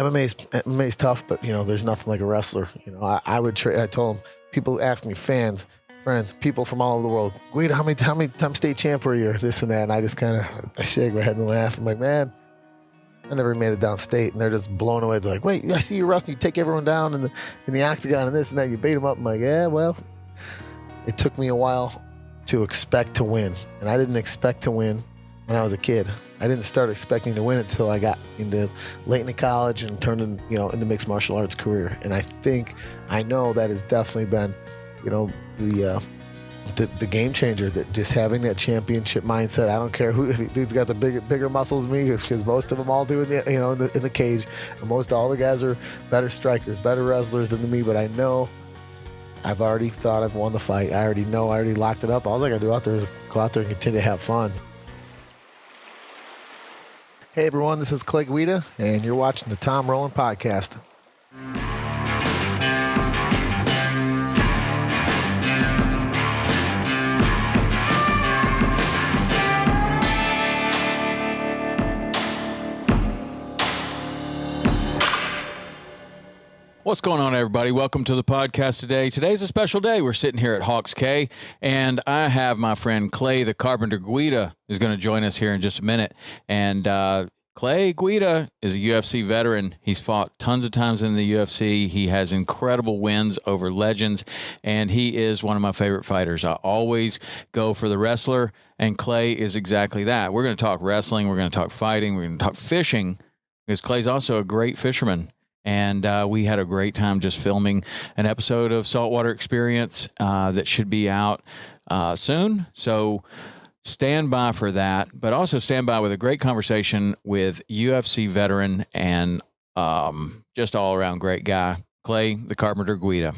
MMA's tough, but there's nothing like a wrestler. I would I told them, people ask me, friends, people from all over the world, Guida, how many times state champ were you? This and that, and I just kind of shake my head and laugh. I'm like, man, I never made it downstate, and they're just blown away. They're like, wait, I see you wrestling, you take everyone down in the octagon and this and that, you beat them up. I'm like, yeah, well, it took me a while to expect to win, and I didn't expect to win when I was a kid. I didn't start expecting to win until I got late into college and turned into mixed martial arts career. And I know that has definitely been, the game changer. That just having that championship mindset. I don't care if dude's got the bigger muscles than me, because most of them all do in the cage. And all the guys are better strikers, better wrestlers than me. But I know I've already thought I've won the fight. I already know. I already locked it up. All I got to do out there is go out there and continue to have fun. Hey everyone, this is Clay Guida, and you're watching the Tom Rowland Podcast. What's going on, everybody? Welcome to the podcast today. Today's a special day. We're sitting here at Hawks Cay, and I have my friend Clay, the Carpenter Guida, is going to join us here in just a minute. And Clay Guida is a UFC veteran. He's fought tons of times in the UFC. He has incredible wins over legends, and he is one of my favorite fighters. I always go for the wrestler, and Clay is exactly that. We're going to talk wrestling. We're going to talk fighting. We're going to talk fishing, because Clay's also a great fisherman. And we had a great time just filming an episode of Saltwater Experience that should be out soon. So stand by for that, but also stand by with a great conversation with UFC veteran and just all around great guy, Clay, the Carpenter Guida.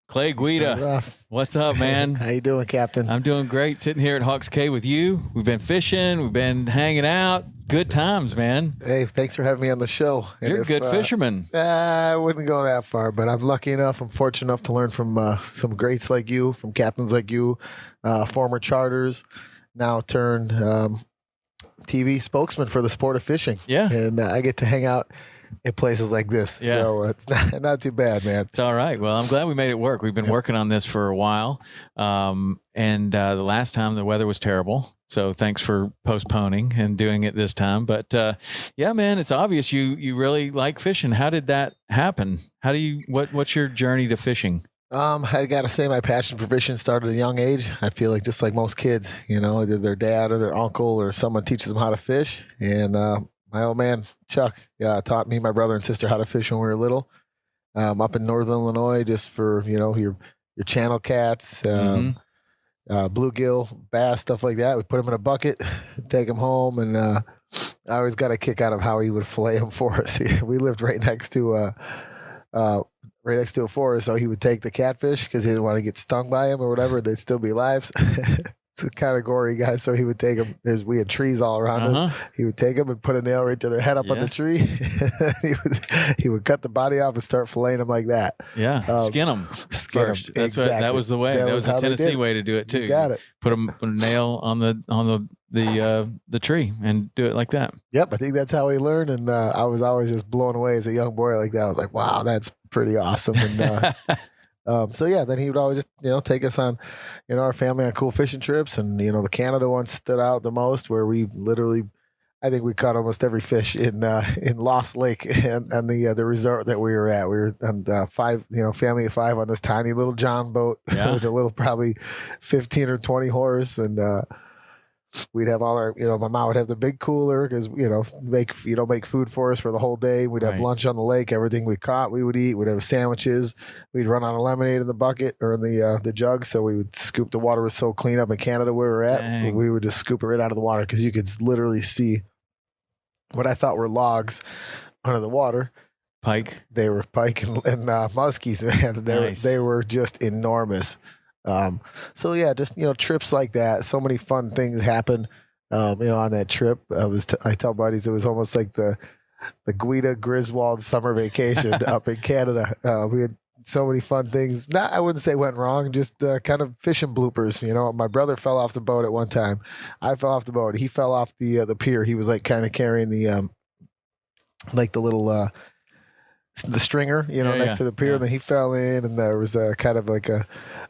Clay Guida, what's up, man? How you doing, Captain? I'm doing great, sitting here at Hawks Cay with you. We've been fishing. We've been hanging out. Good times, man. Hey, thanks for having me on the show. You're a good fisherman. I wouldn't go that far, but I'm lucky enough, I'm fortunate enough to learn from some greats like you, from captains like you, former charters, now turned TV spokesman for the sport of fishing. Yeah. And I get to hang out in places like this. Yeah. So it's not too bad, man. It's all right. Well, I'm glad we made it work. We've been working on this for a while. And the last time the weather was terrible. So thanks for postponing and doing it this time. But yeah, man, it's obvious you really like fishing. How did that happen? What's your journey to fishing? I got to say my passion for fishing started at a young age. I feel like just like most kids, either their dad or their uncle or someone teaches them how to fish. And my old man, Chuck, taught me, my brother and sister, how to fish when we were little. Up in northern Illinois, just for, your channel cats, bluegill, bass, stuff like that. We put them in a bucket, take them home, and I always got a kick out of how he would fillet them for us. We lived right next to a forest, so he would take the catfish because he didn't want to get stung by him or whatever. They'd still be live. It's a kind of gory guy, so he would take them. We had trees all around us. He would take them and put a nail right to their head up on the tree. he would cut the body off and start filleting them like that. Yeah, skin them first. Exactly. That was the way. That was a Tennessee way to do it too. You got it. Put a nail on the tree and do it like that. Yep, I think that's how he learned, and I was always just blown away as a young boy like that. I was like, wow, that's pretty awesome. And so yeah, then he would always just take us on, our family on cool fishing trips, and the Canada one stood out the most, where we literally, I think we caught almost every fish in Lost Lake and the resort that we were at. We were on family of 5 on this tiny little John boat with a little probably 15 or 20 horse, and we'd have all our, my mom would have the big cooler because, make food for us for the whole day. We'd have lunch on the lake. Everything we caught, we would eat. We'd have sandwiches. We'd run out of lemonade in the bucket or in the jug. So we would scoop. The water was so clean up in Canada where we were at. Dang. We would just scoop it right out of the water because you could literally see what I thought were logs under the water. Pike. They were pike and muskies, man. They were just enormous. So yeah, just, trips like that. So many fun things happen, on that trip. I tell buddies, it was almost like the Guida Griswold summer vacation up in Canada. We had so many fun things. I wouldn't say went wrong, just kind of fishing bloopers. My brother fell off the boat at one time. I fell off the boat. He fell off the pier. He was like kind of carrying the, like the little, the stringer, next to the pier, and then he fell in, and there was a kind of like a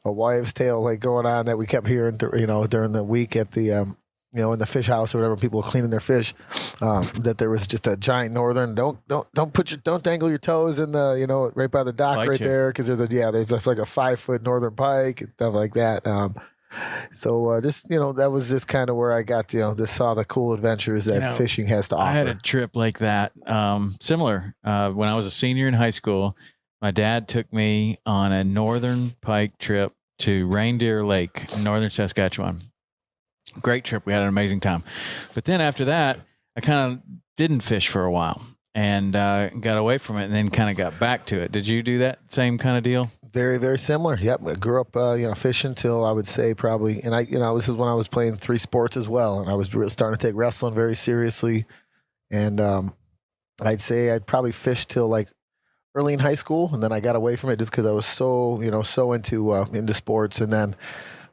wives' tale like going on that we kept hearing, during the week at the, in the fish house or whatever, people were cleaning their fish, that there was just a giant northern. Don't dangle your toes in the, right by the dock right there, because there's like a 5-foot northern pike and stuff like that. So that was just kind of where I got just saw the cool adventures that fishing has to offer. I had a trip like that, similar. When I was a senior in high school, my dad took me on a northern pike trip to Reindeer Lake in northern Saskatchewan. Great trip. We had an amazing time. But then after that, I kind of didn't fish for a while and got away from it, and then kind of got back to it. Did you do that same kind of deal? Very, very similar. Yep. I grew up, fishing till I would say probably, and this is when I was playing 3 sports as well. And I was starting to take wrestling very seriously. And I'd say I'd probably fished till like early in high school. And then I got away from it just because I was so into sports. And then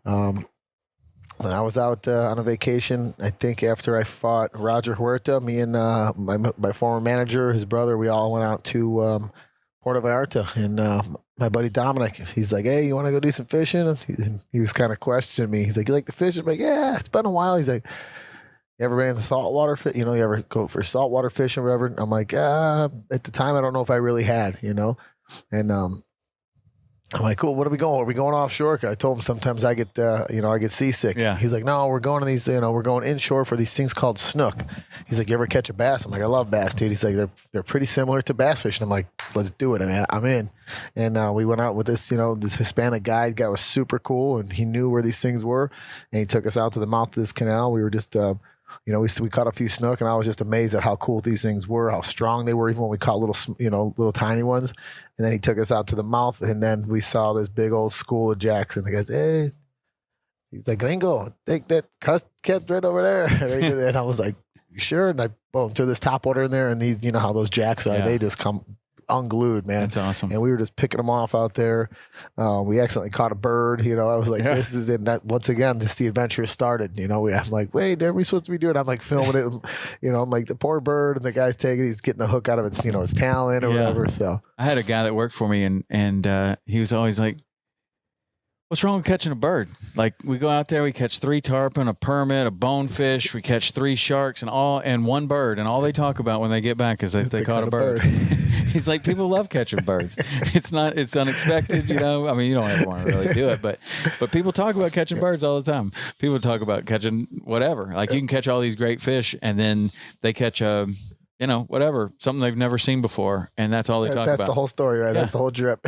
when I was out on a vacation, I think after I fought Roger Huerta, me and my former manager, his brother, we all went out to Puerto Vallarta, and my buddy Dominic, he's like, "Hey, you want to go do some fishing?" And he was kind of questioning me. He's like, "You like to fish?" I'm like, "Yeah, it's been a while." He's like, "You ever been in the saltwater fish? You ever go for saltwater fishing or whatever?" I'm like, at the time, I don't know if I really had, and I'm like, "Cool, what are we going? Are we going offshore?" I told him sometimes I get, I get seasick. Yeah. He's like, "No, we're going to these, we're going inshore for these things called snook." He's like, "You ever catch a bass?" I'm like, "I love bass, dude." He's like, "They're pretty similar to bass fishing." I'm like, "Let's do it." I mean, I'm in. And we went out with this, this Hispanic guide. Guy was super cool, and he knew where these things were. And he took us out to the mouth of this canal. We were just, we caught a few snook, and I was just amazed at how cool these things were, how strong they were, even when we caught little tiny ones. And then he took us out to the mouth, and then we saw this big old school of jacks. And the guy's, "Hey," he's like, "Gringo, take that cat right over there." And I was like, "You sure?" And I threw this top water in there, and these, how those jacks are, they just come unglued, man. That's awesome. And we were just picking them off out there. We accidentally caught a bird. I was like, "This is it." And once again, the adventure started. I'm like, "Wait, are we supposed to be doing?" I'm like filming it. I'm like, the poor bird, and the guy's he's getting the hook out of its, its talon or whatever. So I had a guy that worked for me, and he was always like, "What's wrong with catching a bird?" Like, we go out there, we catch 3 tarpon, a permit, a bonefish, we catch 3 sharks, and one bird, and all they talk about when they get back is they caught a bird. He's like, "People love catching birds. It's unexpected, I mean, you don't ever want to really do it, but people talk about catching birds all the time. People talk about catching whatever. Like, you can catch all these great fish, and then they catch a whatever, something they've never seen before, and that's all they talk about. That's the whole story, right? Yeah. That's the whole drip.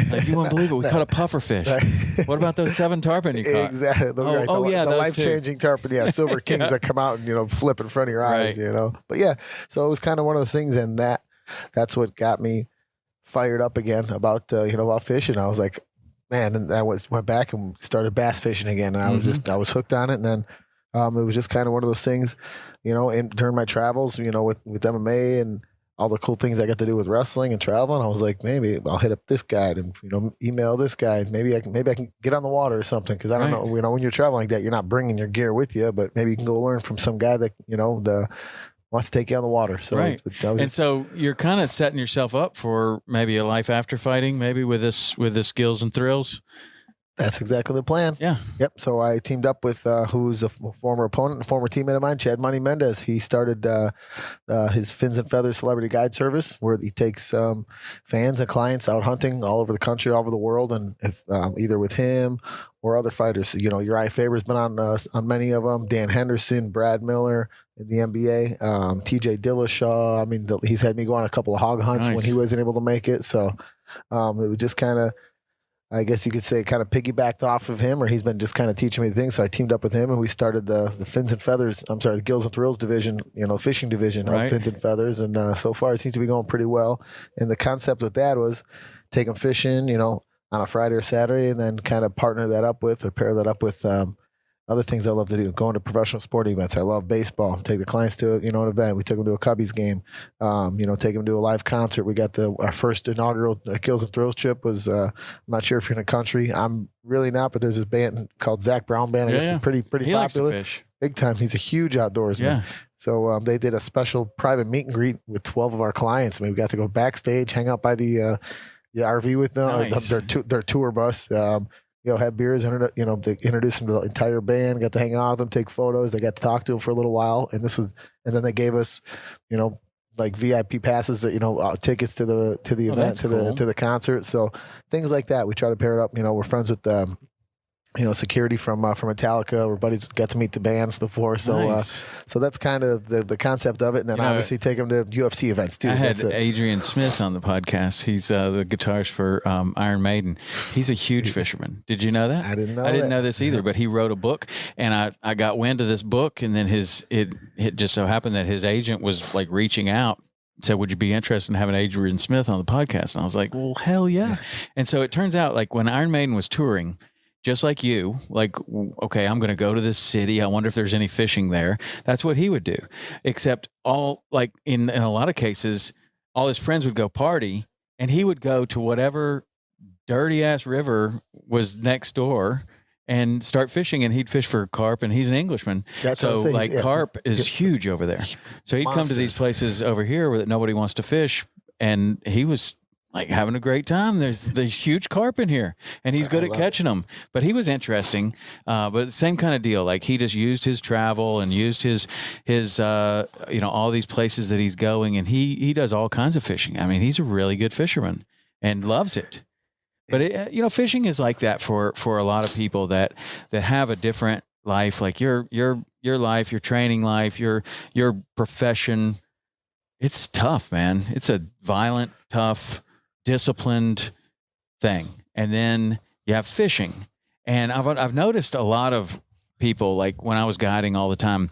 Like, you wouldn't believe it. We caught a puffer fish. Right. What about those 7 tarpon you caught? Exactly. The life-changing tarpon. Yeah, silver kings that come out and flip in front of your eyes. But yeah, so it was kind of one of those things, and that's what got me fired up again about about fishing. I was like, man, and I went back and started bass fishing again, and I was hooked on it, and then it was just kind of one of those things, during my travels, with MMA and all the cool things I got to do with wrestling and traveling. I was like, maybe I'll hit up this guy and email this guy. Maybe I can get on the water or something, because I don't know. When you're traveling like that, you're not bringing your gear with you, but maybe you can go learn from some guy that wants to take you on the water. So right. So you're kind of setting yourself up for maybe a life after fighting, maybe with this Gillz and Thrillz. That's exactly the plan. Yeah. Yep. So I teamed up with who's a former opponent, a former teammate of mine, Chad Money Mendez. He started his Fins and Feathers Celebrity Guide Service, where he takes fans and clients out hunting all over the country, all over the world, and if either with him or other fighters. Uriah Faber's been on many of them. Dan Henderson, Brad Miller in the NBA, TJ Dillashaw. I mean, he's had me go on a couple of hog hunts when he wasn't able to make it. So it was just kind of, I guess you could say, kind of piggybacked off of him, or he's been just kind of teaching me things. So I teamed up with him, and we started the Fins and Feathers. I'm sorry, the Gillz and Thrillz division, fishing division of Fins and Feathers. And so far it seems to be going pretty well. And the concept with that was take them fishing, on a Friday or Saturday, and then kind of partner that up with, or pair that up with other things I love to do. Going to professional sporting events. I love baseball. Take the clients to, an event. We took them to a Cubbies game. Take them to a live concert. We got our first inaugural Gillz and Thrillz trip was, I'm not sure if you're in the country. I'm really not, but there's this band called Zach Brown Band. I guess it's pretty he popular. Likes to fish. big time. He's a huge outdoorsman. Yeah. So they did a special private meet and greet with 12 of our clients. I mean, we got to go backstage, hang out by the RV with them, Nice. their tour bus. Have beers, they introduced them to the entire band, got to hang out with them, take photos. I got to talk to them for a little while. And then they gave us, like VIP passes, tickets to the event, to the concert. So things like that. We try to pair it up. We're friends with security from Metallica. We're buddies, got to meet the band before. So Nice. So that's kind of the concept of it. And then obviously take them to UFC events too. I had Adrian Smith on the podcast. He's the guitarist for Iron Maiden. He's a huge fisherman. Did you know that? I didn't know. I didn't know this either, but he wrote a book, and I got wind of this book, and then it just so happened that his agent was like reaching out, said, would you be interested in having Adrian Smith on the podcast? And I was like, well, hell yeah. And so it turns out, like, when Iron Maiden was touring, just like you, like, okay, I'm going to go to this city. I wonder if there's any fishing there. That's what he would do. Except in a lot of cases, all his friends would go party, and he would go to whatever dirty ass river was next door and start fishing, and he'd fish for carp, and he's an Englishman. So carp is huge over there. So he'd come to these places over here where nobody wants to fish, and he was like having a great time. There's huge carp in here, and he's good at catching them. But he was interesting, but same kind of deal. Like, he just used his travel and used his all these places that he's going, and he does all kinds of fishing. I mean, he's a really good fisherman and loves it. But fishing is like that for a lot of people that have a different life, like your life, your training life, your profession. It's tough, man. It's a violent, tough, disciplined thing. And then you have fishing. And I've noticed a lot of people, like when I was guiding all the time,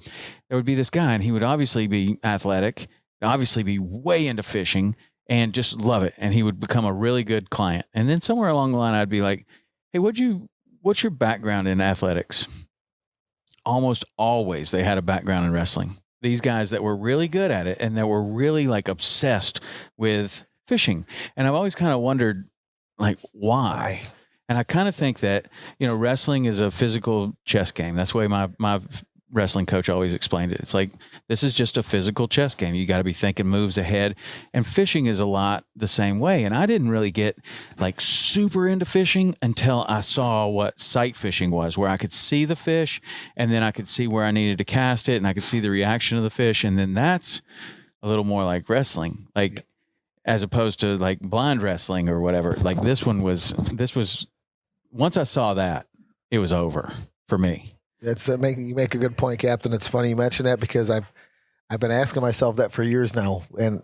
there would be this guy, and he would obviously be athletic, obviously be way into fishing, and just love it. And he would become a really good client. And then somewhere along the line, I'd be like, hey, what's your background in athletics? Almost always they had a background in wrestling. These guys that were really good at it and that were really like obsessed with fishing. And I've always kind of wondered, like, why? And I kind of think that, wrestling is a physical chess game. That's the way my wrestling coach always explained it. It's like, this is just a physical chess game. You got to be thinking moves ahead. And fishing is a lot the same way. And I didn't really get like super into fishing until I saw what sight fishing was, where I could see the fish, and then I could see where I needed to cast it, and I could see the reaction of the fish. And then that's a little more like wrestling, like, as opposed to like blind wrestling or whatever. Like this was, once I saw that, it was over for me. That's you make a good point, Captain. It's funny you mention that, because I've been asking myself that for years now, and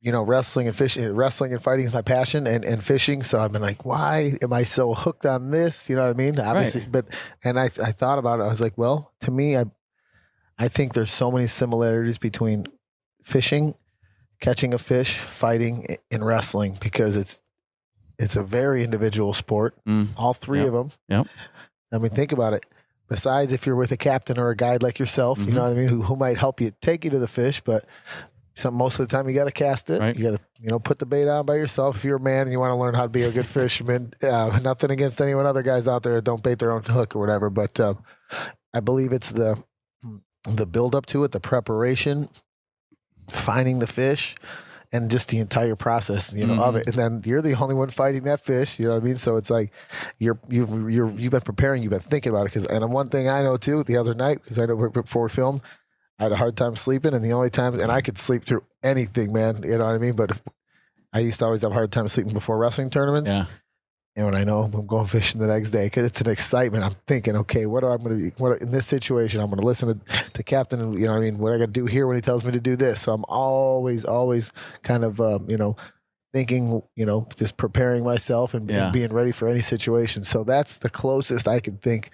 wrestling and fighting is my passion, and fishing. So I've been like, why am I so hooked on this? You know what I mean? Obviously, right. But I thought about it. I was like, well, to me, I think there's so many similarities between fishing, catching a fish, fighting, and wrestling, because it's a very individual sport. All three of them. Yep. I mean, think about it. Besides, if you're with a captain or a guide like yourself, you know what I mean, who might help you take you to the fish, but most of the time you got to cast it. Right. You got to put the bait on by yourself. If you're a man and you want to learn how to be a good fisherman, nothing against anyone other guys out there that don't bait their own hook or whatever, but I believe it's the build up to it, the preparation, finding the fish, and just the entire process, of it. And then you're the only one fighting that fish, you know what I mean? So it's like you've been preparing, you've been thinking about it. And one thing I know too, the other night, because I know before we filmed, I had a hard time sleeping, and the only time, and I could sleep through anything, man, you know what I mean? But I used to always have a hard time sleeping before wrestling tournaments. Yeah. And when I know I'm going fishing the next day, because it's an excitement, I'm thinking, okay, what in this situation? I'm going to listen to Captain, and what I got to do here when he tells me to do this. So I'm always kind of, thinking, just preparing myself and being ready for any situation. So that's the closest I can think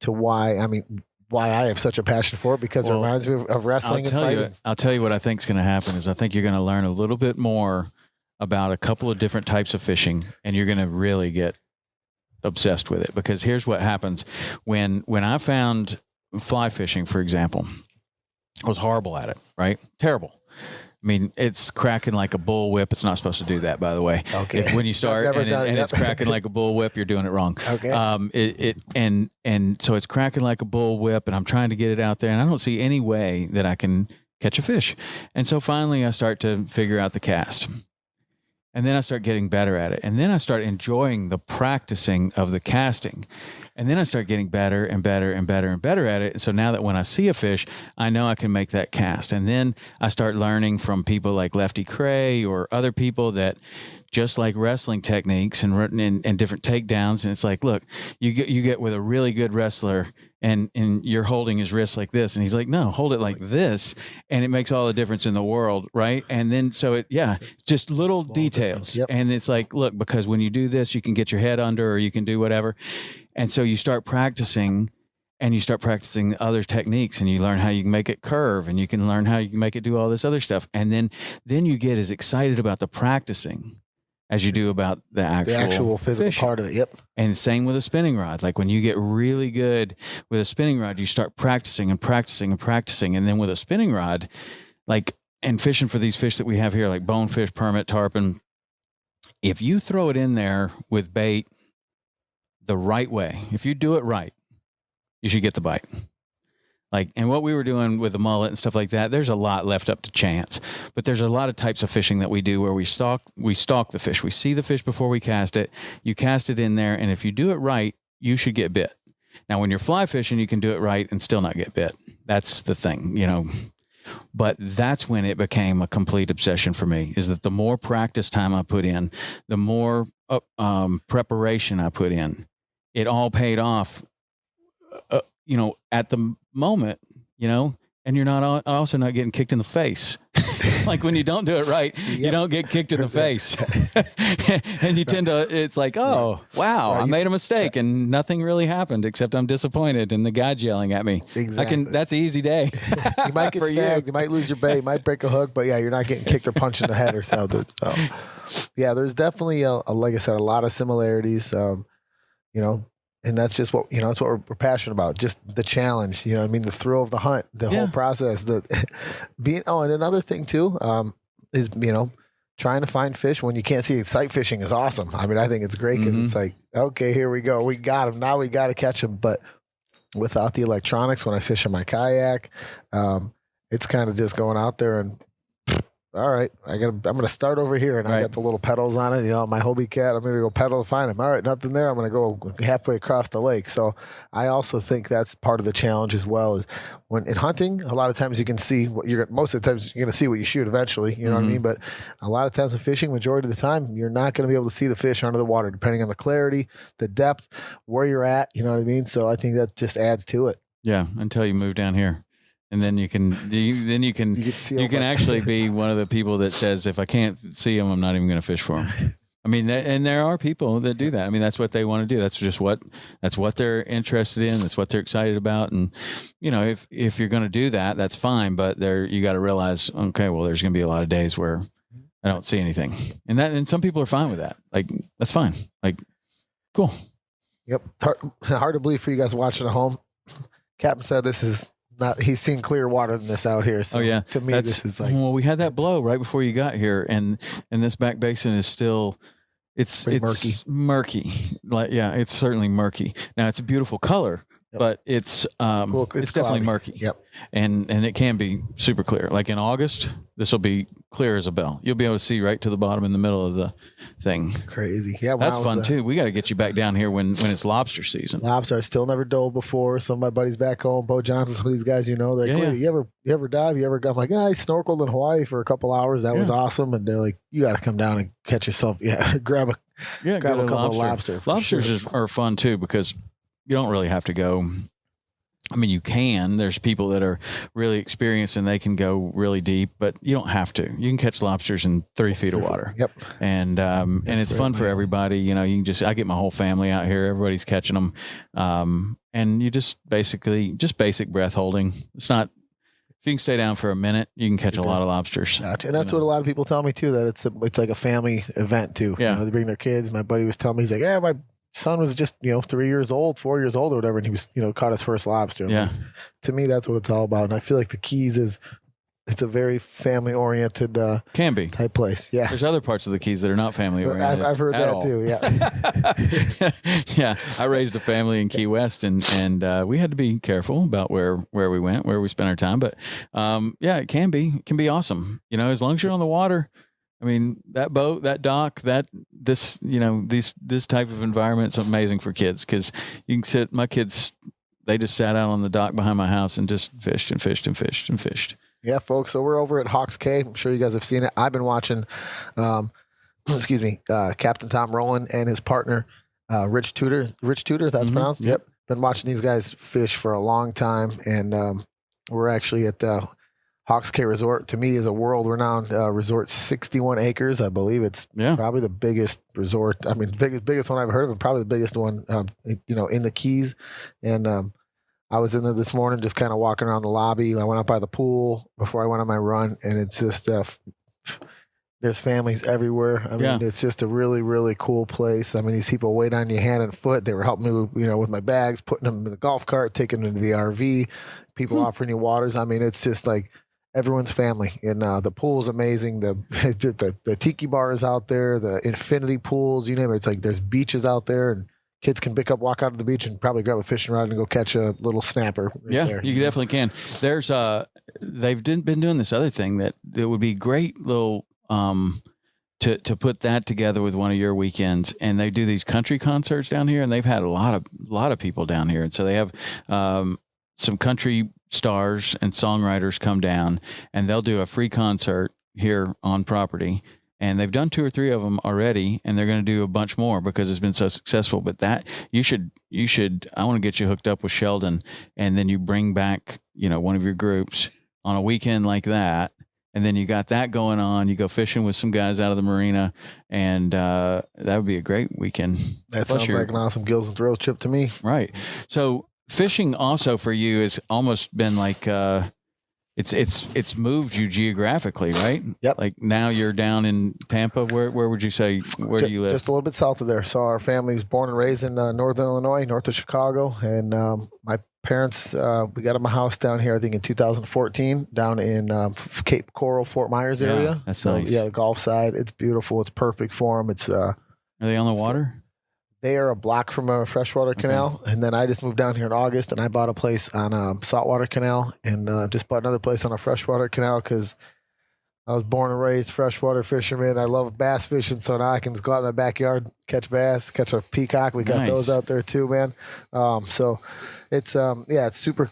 to why I have such a passion for it, because it reminds me of wrestling and fighting. I'll tell you what I think is going to happen is I think you're going to learn a little bit more about a couple of different types of fishing, and you're going to really get obsessed with it. Because here's what happens when I found fly fishing, for example, I was horrible at it, right? Terrible. I mean, it's cracking like a bullwhip. It's not supposed to do that, by the way. Okay. When you start and it's cracking like a bullwhip, you're doing it wrong. Okay. And so it's cracking like a bullwhip, and I'm trying to get it out there, and I don't see any way that I can catch a fish. And so finally, I start to figure out the cast. And then I start getting better at it. And then I start enjoying the practicing of the casting. And then I start getting better and better and better and better at it. So now that when I see a fish, I know I can make that cast. And then I start learning from people like Lefty Cray or other people that just like wrestling techniques and different takedowns. And it's like, look, you get with a really good wrestler and you're holding his wrist like this. And he's like, no, hold it like this. And it makes all the difference in the world. Right. And then, so just little details. Yep. And it's like, look, because when you do this, you can get your head under, or you can do whatever. And so you start practicing, and you start practicing other techniques, and you learn how you can make it curve, and you can learn how you can make it do all this other stuff. And then you get as excited about the practicing as you do about the actual physical fishing. part of it. Yep. And same with a spinning rod. Like when you get really good with a spinning rod, you start practicing and practicing and practicing. And then with a spinning rod, like, and fishing for these fish that we have here, like bonefish, permit, tarpon, if you throw it in there with bait the right way, if you do it right, you should get the bite. Like, and what we were doing with the mullet and stuff like that, there's a lot left up to chance. But there's a lot of types of fishing that we do where we stalk the fish. We see the fish before we cast it. You cast it in there, and if you do it right, you should get bit. Now, when you're fly fishing, you can do it right and still not get bit. That's the thing, you know. But that's when it became a complete obsession for me, is that the more practice time I put in, the more preparation I put in, it all paid off, you know, at the moment, you know, and you're not also not getting kicked in the face. Like when you don't do it right, you don't get kicked in the face. And you tend to, it's like, oh, wow, I made a mistake and nothing really happened except I'm disappointed and the guy's yelling at me. Exactly. That's an easy day. You might get snagged, you might lose your bait, you might break a hook, but yeah, you're not getting kicked or punched in the head or something. So, yeah, there's definitely, like I said, a lot of similarities, you know, and that's just what, you know, that's what we're passionate about. Just the challenge, you know what I mean? The thrill of the hunt, the whole process, and another thing too, is, you know, trying to find fish when you can't see it. Sight fishing is awesome. I mean, I think it's great because it's like, okay, here we go. We got him. Now we got to catch him. But without the electronics, when I fish in my kayak, it's kind of just going out there and, all right, I'm going to start over here, and I got the little pedals on it. You know, my Hobie cat, I'm going to go pedal to find him. All right, nothing there. I'm going to go halfway across the lake. So I also think that's part of the challenge as well. Is when in hunting, a lot of times you can see what most of the times you're going to see what you shoot eventually. You know what I mean? But a lot of times in fishing, majority of the time, you're not going to be able to see the fish under the water, depending on the clarity, the depth, where you're at. You know what I mean? So I think that just adds to it. Yeah, until you move down here. And then you can actually be one of the people that says, if I can't see them, I'm not even going to fish for them. I mean, and there are people that do that. I mean, that's what they want to do. That's just what they're interested in. That's what they're excited about. And, you know, if you're going to do that, that's fine. But you got to realize, okay, well, there's going to be a lot of days where I don't see anything. And some people are fine with that. Like, that's fine. Like, cool. Yep. Hard to believe for you guys watching at home. Captain said this is he's seen clearer water than this out here. So to me, this is like, well, we had that blow right before you got here, and this back basin is still, it's murky. Like, yeah, it's certainly murky. Now it's a beautiful color, but it's definitely murky. Yep. And it can be super clear. Like in August, this will be clear as a bell. You'll be able to see right to the bottom in the middle of the thing. Crazy. Yeah. That's fun too. We got to get you back down here when it's lobster season. Lobster. I still never dove before. Some of my buddies back home, Bo Johnson, some of these guys, you know, they're like, you ever dive? You ever go? I'm like, I snorkeled in Hawaii for a couple hours. That was awesome. And they're like, you got to come down and catch yourself. Yeah. grab a couple of lobster. Lobsters are fun too, because you don't really have to go. I mean, you can. There's people that are really experienced and they can go really deep, but you don't have to. You can catch lobsters in 3 feet of water. Yep. And it's fun for everybody. You know, I get my whole family out here. Everybody's catching them. And you just basic breath holding. It's not, if you can stay down for a minute, you can catch a lot of lobsters. Gotcha. And that's what a lot of people tell me too, that it's like a family event too. Yeah. You know, they bring their kids. My buddy was telling me, he's like, my son was just, 3 years old, 4 years old or whatever. And he was, caught his first lobster. Yeah. To me, that's what it's all about. And I feel like the keys is it's a very family oriented can be type place. Yeah, there's other parts of the Keys that are not family oriented. I've heard that too. Yeah, yeah. I raised a family in Key West, and we had to be careful about where we went, where we spent our time. But yeah, it can be awesome. You know, as long as you're on the water. I mean, that boat, that dock, this type of environment is amazing for kids because you can sit. My kids, they just sat out on the dock behind my house and just fished and fished and fished and fished. Yeah, folks. So we're over at Hawks Cay. I'm sure you guys have seen it. I've been watching, Captain Tom Rowland and his partner, Rich Tudor. Rich Tudor, that's pronounced? Yep. Been watching these guys fish for a long time. And we're actually at Hawks Cay Resort. To me, is a world-renowned resort, 61 acres. I believe it's probably the biggest resort. I mean, biggest one I've heard of, and probably the biggest one, in the Keys. And I was in there this morning just kind of walking around the lobby. I went up by the pool before I went on my run, and it's just there's families everywhere. I mean, it's just a really, really cool place. I mean, these people wait on you hand and foot. They were helping me, with my bags, putting them in the golf cart, taking them to the RV, people offering you waters. I mean, it's just like everyone's family. And the pool is amazing. The tiki bar is out there, the infinity pools, you name it. It's like there's beaches out there, and kids can walk out to the beach and probably grab a fishing rod and go catch a little snapper. There. You definitely can. There's they've been doing this other thing that it would be great little to put that together with one of your weekends, and they do these country concerts down here, and they've had a lot of people down here, and so they have some country stars and songwriters come down, and they'll do a free concert here on property. And they've done 2 or 3 of them already, and they're going to do a bunch more because it's been so successful. But that you should. I want to get you hooked up with Sheldon, and then you bring back, one of your groups on a weekend like that, and then you got that going on. You go fishing with some guys out of the marina, and that would be a great weekend. That sounds like an awesome Gillz and Thrillz trip to me. Right. So fishing also for you has almost been like. It's moved you geographically, right? Yep. Like now you're down in Tampa. Where would you say, where do you live? Just a little bit south of there. So our family was born and raised in northern Illinois, north of Chicago. And my parents, we got them a house down here, I think in 2014, down in Cape Coral, Fort Myers area. That's nice. Yeah, the Gulf side. It's beautiful. It's perfect for them. It's Are they on the water? They are a block from a freshwater canal, and then I just moved down here in August, and I bought a place on a saltwater canal, and just bought another place on a freshwater canal because I was born and raised freshwater fisherman. I love bass fishing, so now I can just go out in my backyard, catch bass, catch a peacock. We got those out there too, man. So it's it's super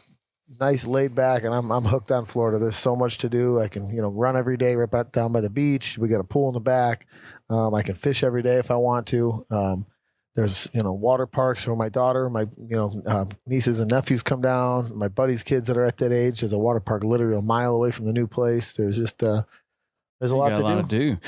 nice, laid back, and I'm hooked on Florida. There's so much to do. I can run every day right down by the beach. We got a pool in the back. I can fish every day if I want to. There's, water parks where my daughter, my, nieces and nephews come down. My buddies' kids that are at that age. There's a water park literally a mile away from the new place. There's just, there's a lot to do.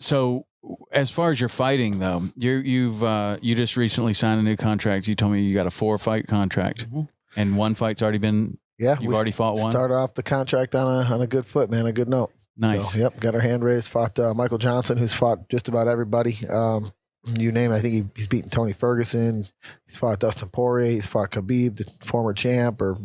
So as far as your fighting though, you just recently signed a new contract. You told me you got a 4-fight contract, and 1 fight's already been, you've already fought one. Started off the contract on a good foot, man, a good note. Nice. So, got our hand raised, fought Michael Johnson, who's fought just about everybody. You name it, I think he's beaten Tony Ferguson. He's fought Dustin Poirier. He's fought Khabib, the former champ. Or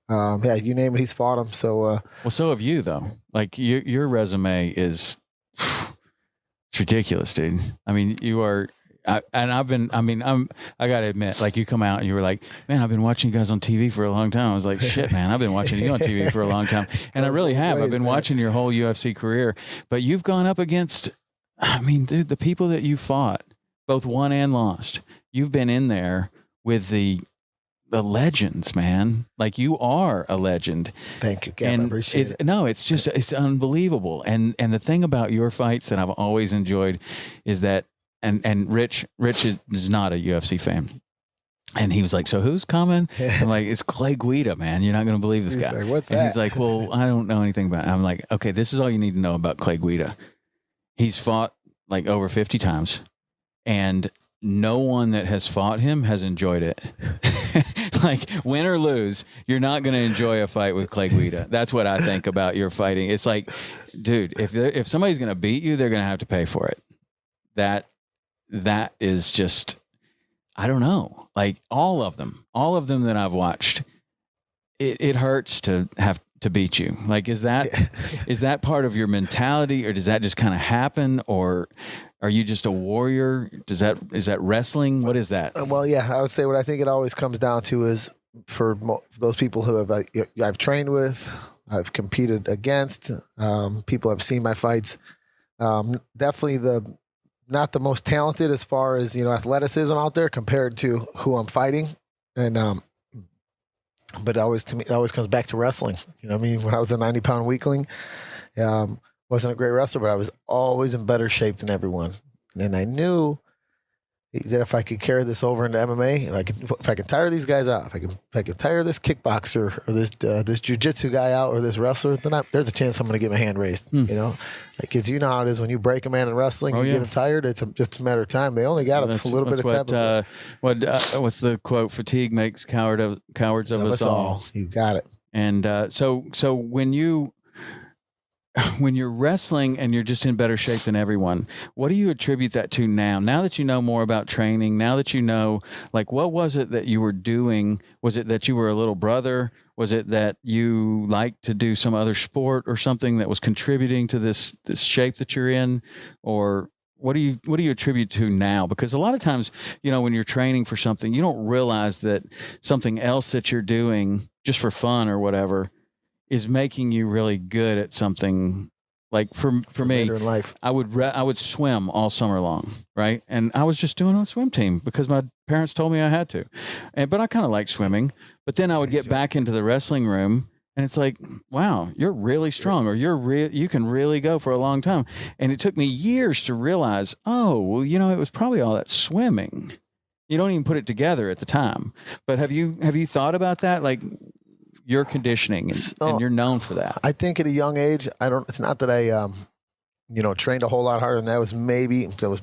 you name it, he's fought him. So so have you though. Like your resume is it's ridiculous, dude. I mean, you are. I gotta admit, like you come out and you were like, man, I've been watching you guys on TV for a long time. I was like, shit, man, I've been watching you on TV for a long time, and I really have. I've been watching your whole UFC career, but you've gone up against. I mean, dude, the people that you fought. Both won and lost. You've been in there with the legends, man. Like you are a legend. Thank you, Gavin. I appreciate it. No, it's just it's unbelievable. And the thing about your fights that I've always enjoyed is that and Rich is not a UFC fan. And he was like, so who's coming? I'm like, it's Clay Guida, man. You're not going to believe this guy. Like, what's and that? He's like, well, I don't know anything about it. I'm like, okay, this is all you need to know about Clay Guida. He's fought like over 50 times. And no one that has fought him has enjoyed it. Like win or lose, you're not going to enjoy a fight with Clay Guida. That's what I think about your fighting. It's like, dude, if somebody's going to beat you, they're going to have to pay for it. That is just, I don't know. Like all of them that I've watched, it hurts to have to beat you? Like, is that part of your mentality, or does that just kind of happen, or are you just a warrior? Is that wrestling? What is that? Well, yeah, I would say what I think it always comes down to is for those people who I've trained with, I've competed against, people have seen my fights. Definitely not the most talented as far as, athleticism out there compared to who I'm fighting. And, but to me, it always comes back to wrestling. You know what I mean? When I was a 90-pound weakling, wasn't a great wrestler, but I was always in better shape than everyone. And I knew that if I could carry this over into MMA, and if I could tire these guys out, if I could tire this kickboxer or this jiu-jitsu guy out or this wrestler, then there's a chance I'm going to get my hand raised. Because you know how it is when you break a man in wrestling, get him tired. It's just a matter of time. They only got a little bit of time. What's the quote? Fatigue makes cowards of us all. You got it. And so when you're wrestling and you're just in better shape than everyone, what do you attribute that to now? Now that you know more about training, now that you know, like, what was it that you were doing? Was it that you were a little brother? Was it that you liked to do some other sport or something that was contributing to this shape that you're in? Or what do you attribute to now? Because a lot of times, when you're training for something, you don't realize that something else that you're doing just for fun or whatever is making you really good at something. Like for me, in life. I would swim all summer long, right? And I was just doing a swim team because my parents told me I had to. But I kind of like swimming. But then I would get back into the wrestling room, and it's like, wow, you're really strong, or you can really go for a long time. And it took me years to realize, oh, well, it was probably all that swimming. You don't even put it together at the time. But have you thought about that? Like, your conditioning, and you're known for that. I think at a young age, it's not that I, trained a whole lot harder than that. That was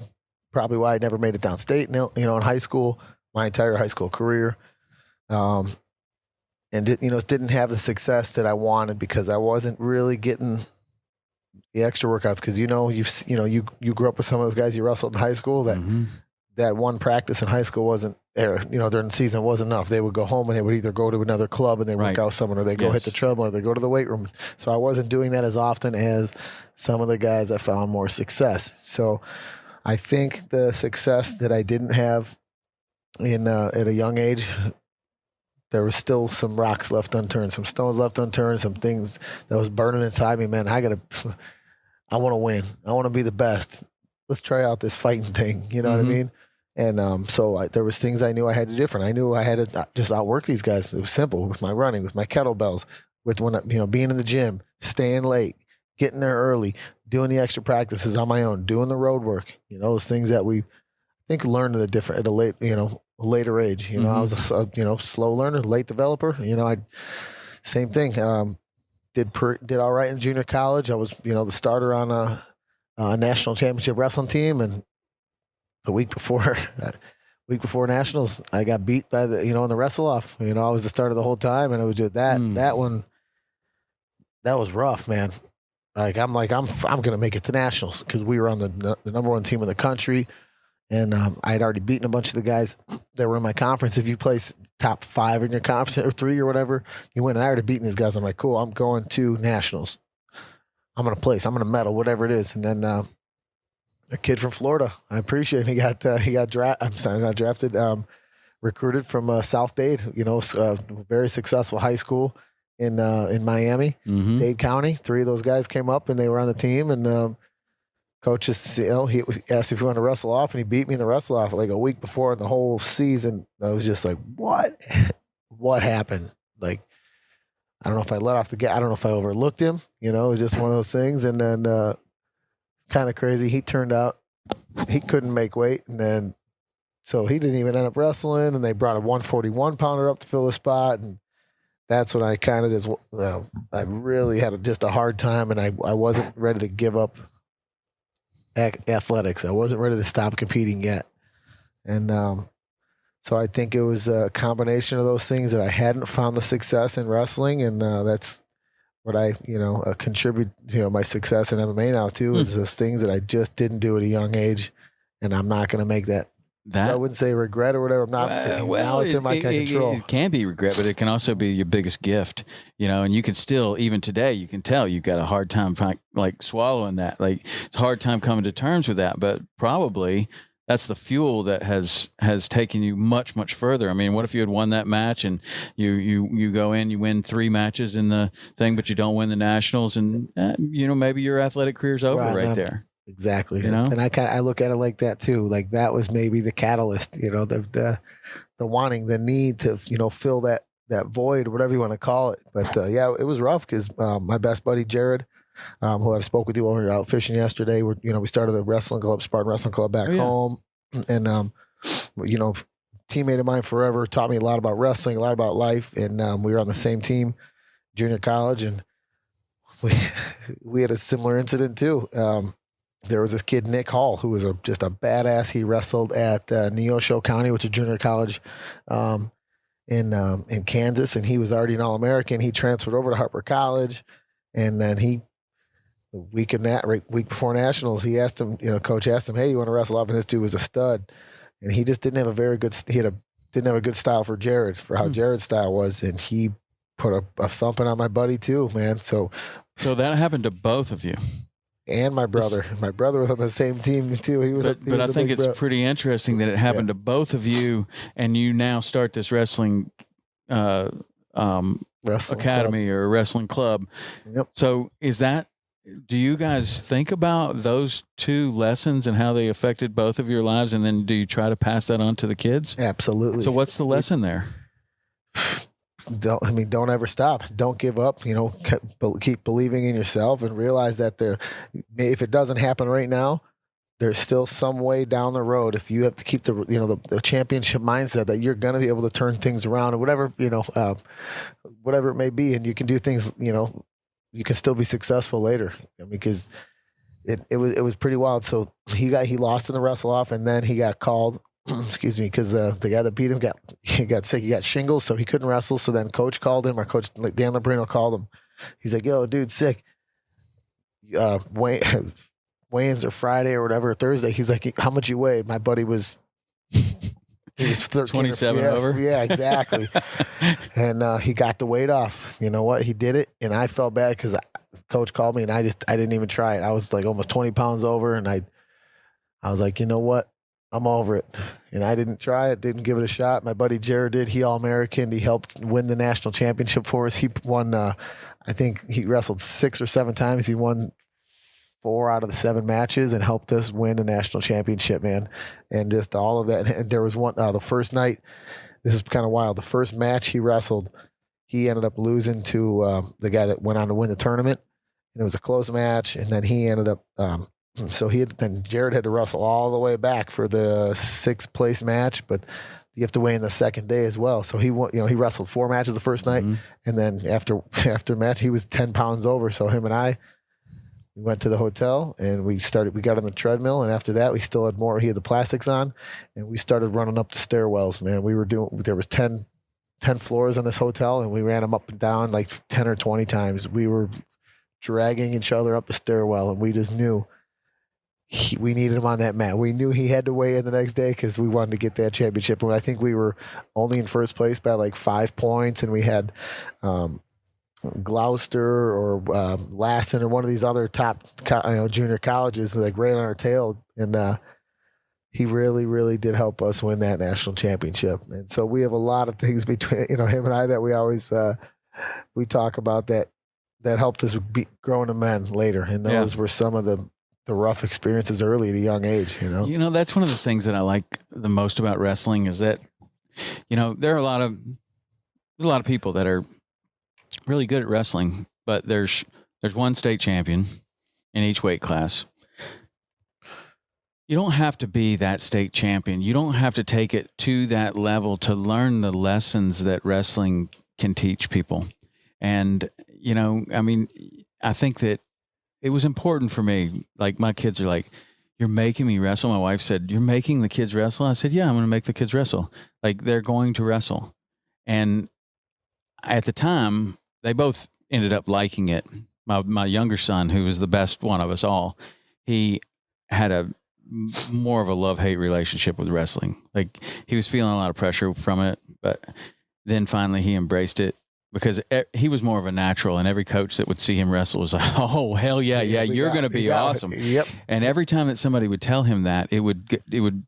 probably why I never made it downstate, in high school, my entire high school career. And didn't have the success that I wanted because I wasn't really getting the extra workouts. Cause you grew up with some of those guys you wrestled in high school that one practice in high school wasn't there, during the season wasn't enough. They would go home and they would either go to another club and they work out someone, or they go hit the treadmill, or they go to the weight room. So I wasn't doing that as often as some of the guys I found more success. So I think the success that I didn't have at a young age, there was still some rocks left unturned, some stones left unturned, some things that was burning inside me. Man, I want to win. I want to be the best. Let's try out this fighting thing. You know what I mean? And so there was things I knew I had to do different. I knew I had to just outwork these guys. It was simple with my running, with my kettlebells, with being in the gym, staying late, getting there early, doing the extra practices on my own, doing the road work. Those things that we learned at a later age. I was a slow learner, late developer. Same thing. Did all right in junior college. I was the starter on a national championship wrestling team, and the week before nationals, I got beat by in the wrestle off. I was the starter the whole time, and it was just that one. That was rough, man. I'm gonna make it to nationals because we were on the number one team in the country, and I had already beaten a bunch of the guys that were in my conference. If you place top 5 in your conference or 3 or whatever, you win. And I already beaten these guys. I'm like, cool. I'm going to nationals. I'm gonna place. I'm gonna medal, whatever it is, and then. A kid from Florida. I appreciate it. He got drafted, recruited from South Dade, very successful high school in Miami, Dade County. 3 of those guys came up and they were on the team, and coaches, he asked if he wanted to wrestle off, and he beat me in the wrestle off like a week before in the whole season. I was just like, what happened? Like, I don't know if I let off the gas. I don't know if I overlooked him. It was just one of those things. And then, kind of crazy. He turned out he couldn't make weight, and then so he didn't even end up wrestling. And they brought a 141 pounder up to fill the spot, and that's when I kind of just I really had just a hard time, and I wasn't ready to give up athletics. I wasn't ready to stop competing yet, and so I think it was a combination of those things that I hadn't found the success in wrestling, and that's what I, contribute, my success in MMA now too, is those things that I just didn't do at a young age, and I'm not going to make that I wouldn't say regret or whatever. I'm not. Now it's in my control. It can be regret, but it can also be your biggest gift, and you can still, even today, you can tell you've got a hard time like swallowing that. Like it's a hard time coming to terms with that, but probably that's the fuel that has taken you much, much further. I mean, what if you had won that match and you go in, you win 3 matches in the thing, but you don't win the nationals, and maybe your athletic career's over right there. Exactly. And I look at it like that too. Like that was maybe the catalyst, the wanting, the need to, fill that void, whatever you want to call it. But it was rough because my best buddy, Jared, who I've spoke with you when we were out fishing yesterday, we started a wrestling club, Spartan Wrestling Club back home. And, teammate of mine forever, taught me a lot about wrestling, a lot about life. And we were on the same team, junior college. And we had a similar incident too. There was this kid, Nick Hall, who was just a badass. He wrestled at Neosho County, which is junior college in Kansas, and he was already an All-American. He transferred over to Harper College, and then the week before nationals, he asked him, coach asked him, "Hey, you want to wrestle off?" And this dude was a stud, and he just didn't have didn't have a good style for Jared, for how Jared's style was, and he put a thumping on my buddy too, man. So that happened to both of you. And my brother. My brother was on the same team too. But I think it's pretty interesting that it happened to both of you, and you now start this wrestling academy or wrestling club. Yep. So do you guys think about those 2 lessons and how they affected both of your lives, and then do you try to pass that on to the kids? Absolutely. So what's the lesson there? Don't ever stop. Don't give up. Keep believing in yourself and realize that if it doesn't happen right now, there's still some way down the road. If you have to keep the championship mindset that you're going to be able to turn things around, or whatever, whatever it may be, and you can do things, you can still be successful later, because it was pretty wild. So he lost in the wrestle off, and then he got called. Excuse me, because the guy that beat him got sick. He got shingles, so he couldn't wrestle. So then coach called him. Our coach, like Dan Labrino, called him. He's like, "Yo, dude, sick. Weigh-ins are Friday or whatever, Thursday." He's like, "How much you weigh?" My buddy was 13 27 over. Yeah, exactly. And he got the weight off. You know what? He did it, and I felt bad because coach called me, and I didn't even try it. I was like almost 20 pounds over, and I was like, you know what? I'm over it. And I didn't try it, didn't give it a shot. My buddy Jared did. He All-American. He helped win the national championship for us. He won, I think he wrestled 6 or 7 times. He won 4 out of the 7 matches and helped us win a national championship, man. And just all of that. And there was one, the first night, this is kind of wild. The first match he wrestled, he ended up losing to the guy that went on to win the tournament. And it was a close match. And then he ended up, then Jared had to wrestle all the way back for the 6th place match, but you have to weigh in the second day as well. So he won, he wrestled 4 matches the first night, and then after match he was 10 pounds over. So him and I, we went to the hotel and we got on the treadmill, and after that we still had more. He had the plastics on, and we started running up the stairwells. Man, there was 10 floors on this hotel, and we ran them up and down like 10 or 20 times. We were dragging each other up the stairwell, and we just knew we needed him on that mat. We knew he had to weigh in the next day because we wanted to get that championship. And I think we were only in first place by like 5 points, and we had Gloucester or Lauzon or one of these other top junior colleges like right on our tail. And he really, really did help us win that national championship. And so we have a lot of things between him and I that we always we talk about that helped us be growing to men later. And those were some of the rough experiences early at a young age, that's one of the things that I like the most about wrestling is that, there are a lot of people that are really good at wrestling, but there's one state champion in each weight class. You don't have to be that state champion. You don't have to take it to that level to learn the lessons that wrestling can teach people. And, I think that it was important for me. Like my kids are like, "You're making me wrestle." My wife said, "You're making the kids wrestle?" I said, "Yeah, I'm going to make the kids wrestle." Like they're going to wrestle. And at the time, they both ended up liking it. My younger son, who was the best one of us all, he had a more of a love-hate relationship with wrestling. Like he was feeling a lot of pressure from it, but then finally he embraced it because he was more of a natural, and every coach that would see him wrestle was like, oh, hell yeah, you're going to be awesome. Yep. And every time that somebody would tell him that, it would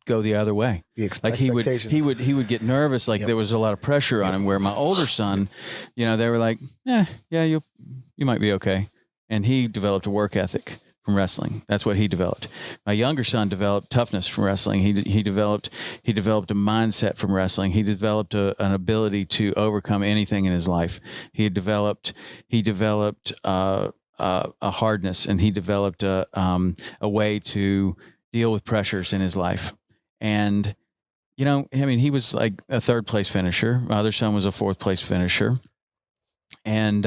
go the other way. Like he would get nervous, like there was a lot of pressure on him, where my older son, you know, they were like, yeah, you might be okay. And he developed a work ethic from wrestling. That's what he developed. My younger son developed toughness from wrestling. He developed a mindset from wrestling. He developed an ability to overcome anything in his life. He developed a hardness, and he developed a way to deal with pressures in his life. And you know, I mean, he was like a 3rd place finisher. My other son was a 4th place finisher, and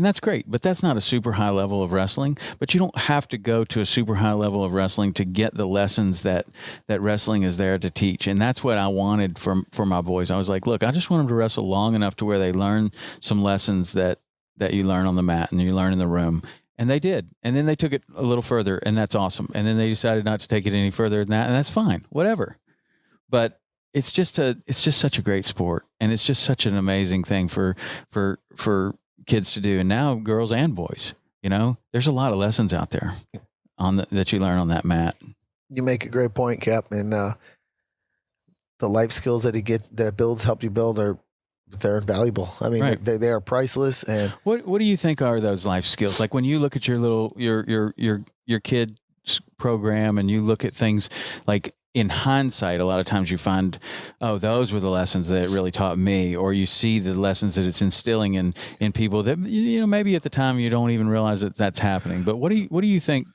that's great, but that's not a super high level of wrestling. But you don't have to go to a super high level of wrestling to get the lessons that wrestling is there to teach. And that's what I wanted for my boys. I was like, look, I just want them to wrestle long enough to where they learn some lessons that you learn on the mat and you learn in the room. And they did. And then they took it a little further, and that's awesome. And then they decided not to take it any further than that, and that's fine, whatever. But it's just such a great sport, and it's just such an amazing thing for kids to do, and now girls and boys. You know, there's a lot of lessons out there that you learn on that mat. You make a great point, Cap, and the life skills that help you build they're invaluable. I mean, right. they are priceless. And what do you think are those life skills? Like when you look at your kid's program, and you look at things like, in hindsight, a lot of times you find, oh, those were the lessons that it really taught me, or you see the lessons that it's instilling in people that, you know, maybe at the time you don't even realize that that's happening. But what do you think,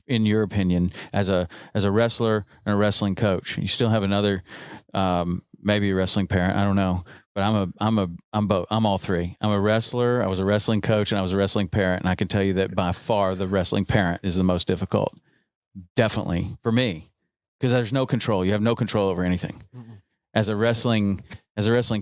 in your opinion, as a wrestler and a wrestling coach? You still have another, maybe a wrestling parent. I don't know, but I'm both. I'm all three. I'm a wrestler. I was a wrestling coach, and I was a wrestling parent. And I can tell you that by far the wrestling parent is the most difficult. Definitely for me. Because there's no control. You have no control over anything. Mm-hmm. As a wrestling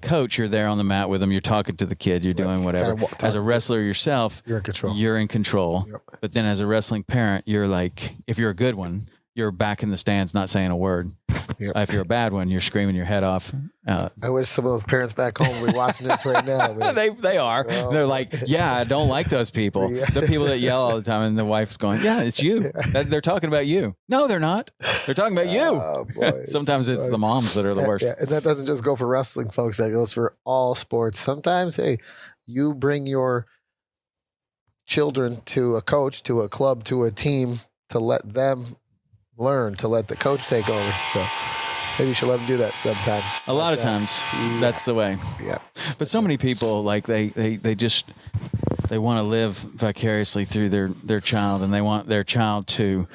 coach, you're there on the mat with them. You're talking to the kid. You're doing whatever. As a wrestler yourself, you're in control. Yep. But then as a wrestling parent, you're like, if you're a good one, you're back in the stands, not saying a word. Yep. If you're a bad one, you're screaming your head off. I wish some of those parents back home were watching this right now. They are. Oh. They're like, yeah, I don't like those people. Yeah. The people that yell all the time, and the wife's going, yeah, it's you. They're talking about you. No, they're not. They're talking about you. Oh, boy. Sometimes it's the moms that are the worst. Yeah. And that doesn't just go for wrestling, folks. That goes for all sports. Sometimes, hey, you bring your children to a coach, to a club, to a team, to let them learn, to let the coach take over. So maybe you should let them do that sometime. A lot of times, that's the way. Yeah. But so many people, like they want to live vicariously through their child, and they want their child to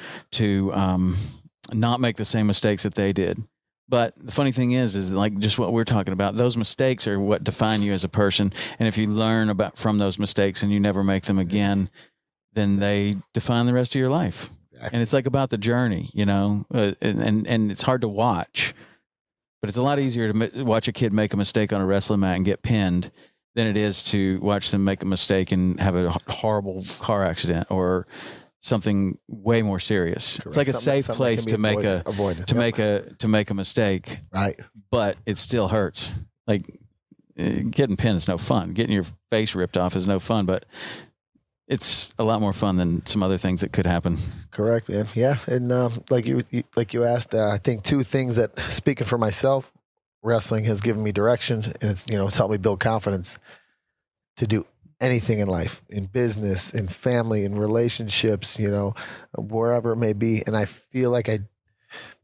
not make the same mistakes that they did. But the funny thing is like just what we're talking about. Those mistakes are what define you as a person, and if you learn from those mistakes and you never make them again, then they define the rest of your life. And it's like about the journey, you know, and it's hard to watch, but it's a lot easier to watch a kid make a mistake on a wrestling mat and get pinned than it is to watch them make a mistake and have a horrible car accident or something way more serious. Correct. It's like a safe place to make a mistake, right? But it still hurts. Like getting pinned is no fun. Getting your face ripped off is no fun, but it's a lot more fun than some other things that could happen. Correct, man. Yeah, and like you asked, I think two things that, speaking for myself, wrestling has given me direction, and it's helped me build confidence to do anything in life, in business, in family, in relationships, wherever it may be. And I feel like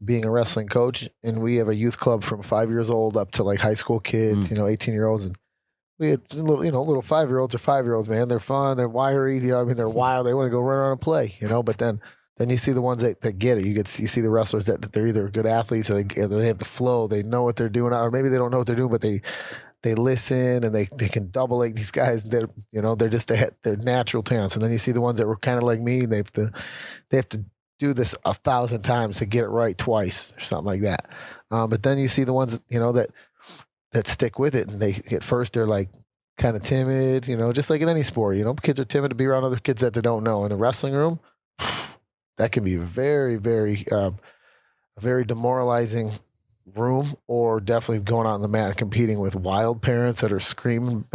being a wrestling coach, and we have a youth club from 5 years old up to like high school kids, 18-year-olds, and we had little 5-year-olds or 5-year-olds, man. They're fun. They're wiry. They're wild. They want to go run around and play, But then you see the ones that get it. You see the wrestlers that they're either good athletes or they have the flow. They know what they're doing, or maybe they don't know what they're doing, but they listen and they can double like these guys. They're they're natural talents. And then you see the ones that were kind of like me. And they have to do this 1,000 times to get it right twice or something like that. But then you see the ones that stick with it, and they at first they're like kind of timid, just like in any sport, kids are timid to be around other kids that they don't know. In a wrestling room, that can be very, very very demoralizing room, or definitely going out on the mat and competing with wild parents that are screaming,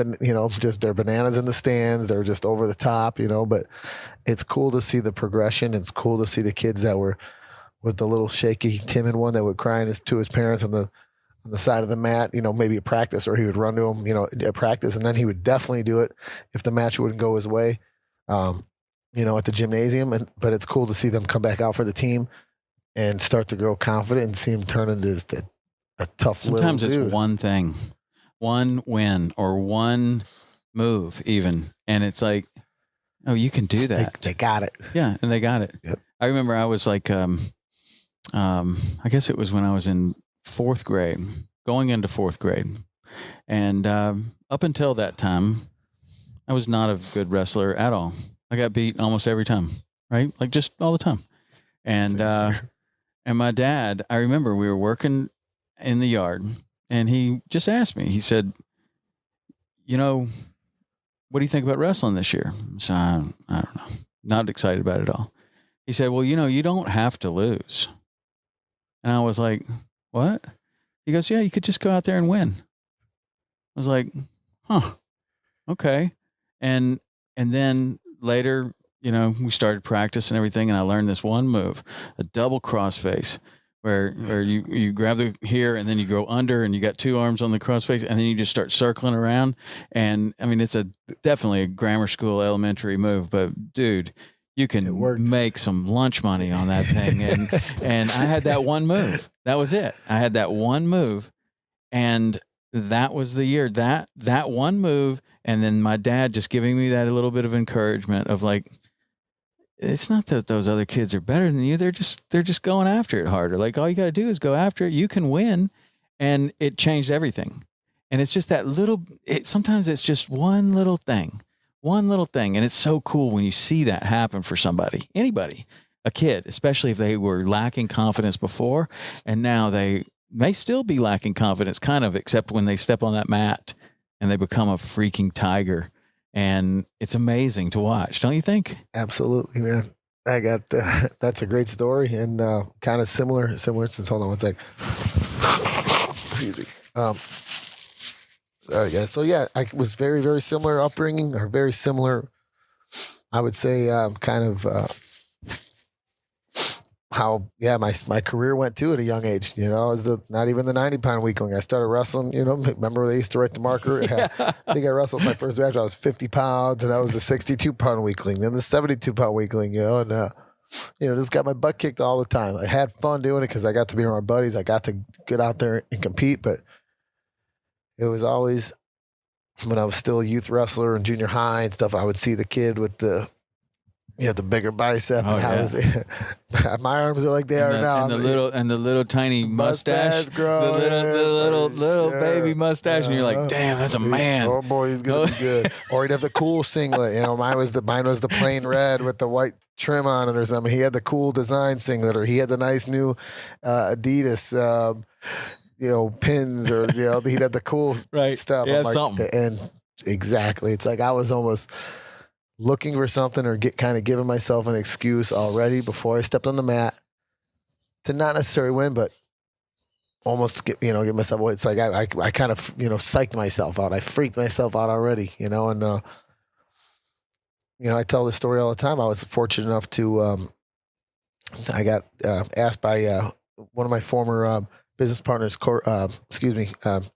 just they're bananas in the stands. They're just over the top, but it's cool to see the progression. It's cool to see the kids that was the little shaky, timid one that would cry to his parents on the side of the mat, maybe at practice, or he would run to him, at practice, and then he would definitely do it if the match wouldn't go his way, at the gymnasium. But it's cool to see them come back out for the team and start to grow confident and see him turn into a tough Sometimes little dude. It's one thing, one win or one move even. And it's like, oh, you can do that. They got it. Yeah, and they got it. Yep. I remember I was like, I guess it was when I was in 4th grade, going into 4th grade. And up until that time, I was not a good wrestler at all. I got beat almost every time, right? Like just all the time. And my dad, I remember we were working in the yard, and he just asked me, he said, what do you think about wrestling this year? So I don't know, not excited about it at all. He said, well, you don't have to lose. And I was like, what? He goes, yeah, you could just go out there and win. I was like, huh, okay. And then later, we started practice and everything, and I learned this one move, a double crossface, where you grab the here and then you go under, and you got 2 arms on the crossface, and then you just start circling around. And I mean, it's definitely a grammar school elementary move, but dude, you can make some lunch money on that thing. And I had that one move. That was it. I had that one move, and that was the year, that one move. And then my dad just giving me that a little bit of encouragement of like, it's not that those other kids are better than you. They're just going after it harder. Like, all you got to do is go after it. You can win. And it changed everything. And it's just that sometimes it's just one little thing. And it's so cool when you see that happen for somebody, anybody, a kid, especially if they were lacking confidence before. And now they may still be lacking confidence, kind of, except when they step on that mat and they become a freaking tiger. And it's amazing to watch, don't you think? Absolutely, man. I got that's a great story, and kind of similar. Since hold on one sec. Excuse me. Yeah. So yeah, I was very, very similar upbringing, or very similar. I would say kind of how my career went too at a young age. I was not even the 90-pound weakling. I started wrestling. Remember they used to write the marker. I think I wrestled my first match. I was 50 pounds, and I was the 62-pound weakling, then the 72-pound weakling. And just got my butt kicked all the time. I had fun doing it because I got to be around my buddies. I got to get out there and compete, but it was always when I was still a youth wrestler in junior high and stuff. I would see the kid with the bigger bicep. Oh, and my arms are like they are now. And the little tiny mustache, growing, the little baby mustache, and you're like, damn, that's a man. Oh boy, he's gonna be good. Or he'd have the cool singlet. Mine was the plain red with the white trim on it or something. He had the cool design singlet, or he had the nice new Adidas. Pins, or he'd have the cool stuff. Yeah, like, something. And exactly, it's like I was almost looking for something, or giving myself an excuse already before I stepped on the mat to not necessarily win, but almost get myself. It's like I kind of psyched myself out. I freaked myself out already, and I tell this story all the time. I was fortunate enough to I got asked by one of my former business partners,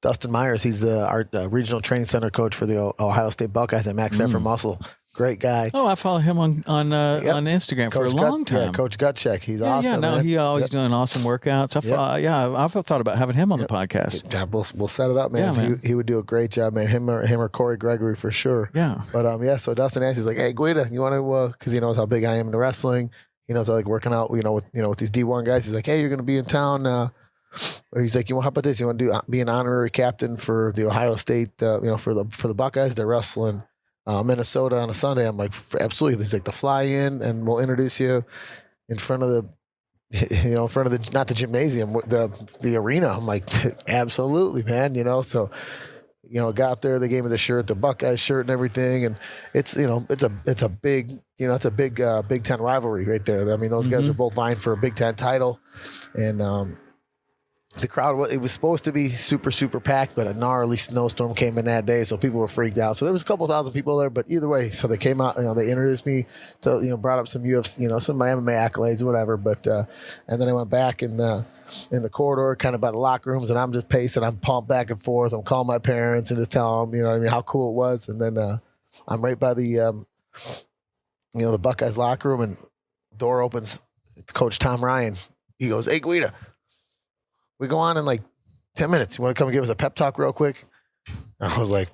Dustin Myers. He's our regional training center coach for the Ohio State Buckeyes at Max Effort Muscle. Great guy. Oh, I follow him on Instagram for a long time. Yeah, Coach Gutcheck. He's awesome. Yeah, no, man. he always doing awesome workouts. I've thought about having him on the podcast. Yeah, we'll set it up, man. Yeah, man. He would do a great job, man. Him or Corey Gregory for sure. Yeah. But so Dustin asked, he's like, hey, Guida, you want to? Because he knows how big I am into wrestling. He knows I like working out. With these D1 guys. He's like, hey, you're going to be in town. Or he's like, how about this? You want to be an honorary captain for the Ohio State? For the Buckeyes, they're wrestling Minnesota on a Sunday. I'm like, absolutely. He's like, to fly in, and we'll introduce you in front of the, not the gymnasium, the arena. I'm like, absolutely, man. So, got there. They gave me the shirt, the Buckeyes shirt, and everything. And it's a big Big Ten rivalry right there. I mean, those guys are both vying for a Big Ten title, and the crowd, it was supposed to be super, super packed, but a gnarly snowstorm came in that day, so people were freaked out. So there was a couple thousand people there, but either way, so they came out, they introduced me to, brought up some UFC, some of my MMA accolades, whatever. But and then I went back in the corridor, kind of by the locker rooms, and I'm just pacing. I'm pumped back and forth. I'm calling my parents and just telling them, how cool it was. And then I'm right by the, the Buckeyes locker room, and door opens. It's Coach Tom Ryan. He goes, "Hey, Guida, we go on in like 10 minutes. You want to come and give us a pep talk real quick?" I was like,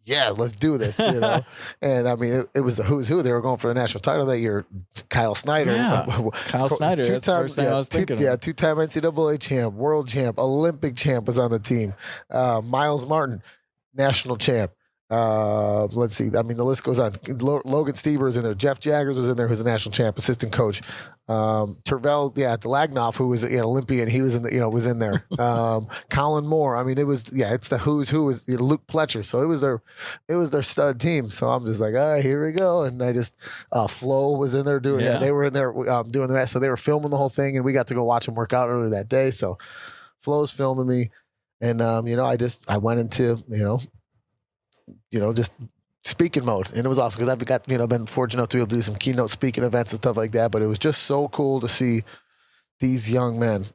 "Yeah, let's do this." And I mean, it was the who's who. They were going for the national title that year. Kyle Snyder. Yeah. Kyle Snyder. That's the first thing I was thinking of. Yeah, two-time NCAA champ, world champ, Olympic champ was on the team. Miles Martin, national champ. Let's see. I mean, the list goes on. Logan Stieber was in there. Jeff Jaggers was in there, who's a national champ, assistant coach. Tervel, Delagnoff, who was an Olympian, he was was in there. Colin Moore. I mean, it's the who's who. Was Luke Pletcher. So it was their stud team. So I'm just like, all right, here we go. And I just Flo was in there doing. Yeah, they were in there doing the rest. So they were filming the whole thing, and we got to go watch them work out earlier that day. So Flo's filming me, and I went into just speaking mode, and it was awesome because I've got been fortunate enough to be able to do some keynote speaking events and stuff like that. But it was just so cool to see these young men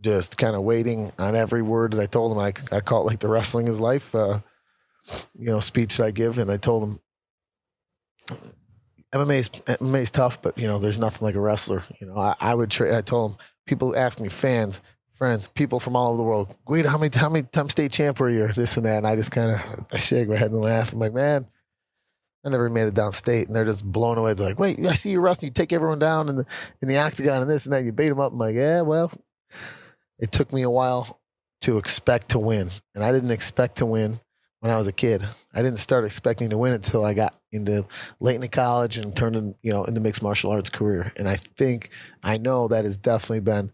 just kind of waiting on every word that I told them. I call it like the wrestling is life, speech that I give, and I told them MMA is tough, but there's nothing like a wrestler. I would trade. I told them, people ask me, fans, friends, people from all over the world, Guida, how many time state champ were you? This and that. And I just kind of shake my head and laugh. I'm like, man, I never made it downstate. And they're just blown away. They're like, wait, I see you wrestling. You take everyone down in the octagon and this and that. You beat them up. I'm like, yeah, well, it took me a while to expect to win. And I didn't expect to win when I was a kid. I didn't start expecting to win until I got late into college and turned into mixed martial arts career. And I know that has definitely been,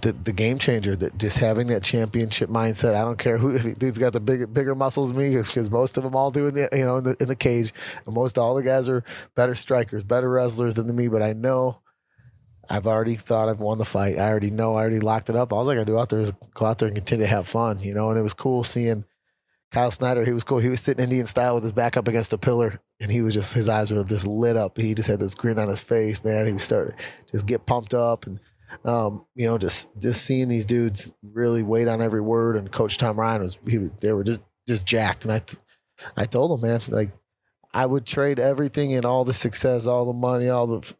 the game changer, that just having that championship mindset. I don't care who, if dude's got the bigger muscles than me, because most of them all do in the cage, and most all the guys are better strikers, better wrestlers than me. But I know I've already thought I've won the fight. I already know I already locked it up. All I got to do out there is go out there and continue to have fun, And it was cool seeing Kyle Snyder. He was cool. He was sitting Indian style with his back up against a pillar, and he was his eyes were just lit up. He just had this grin on his face, man. He was starting to just get pumped up, and just seeing these dudes really wait on every word. And Coach Tom Ryan they were just jacked. And I told him, man, like, I would trade everything and all the success, all the money,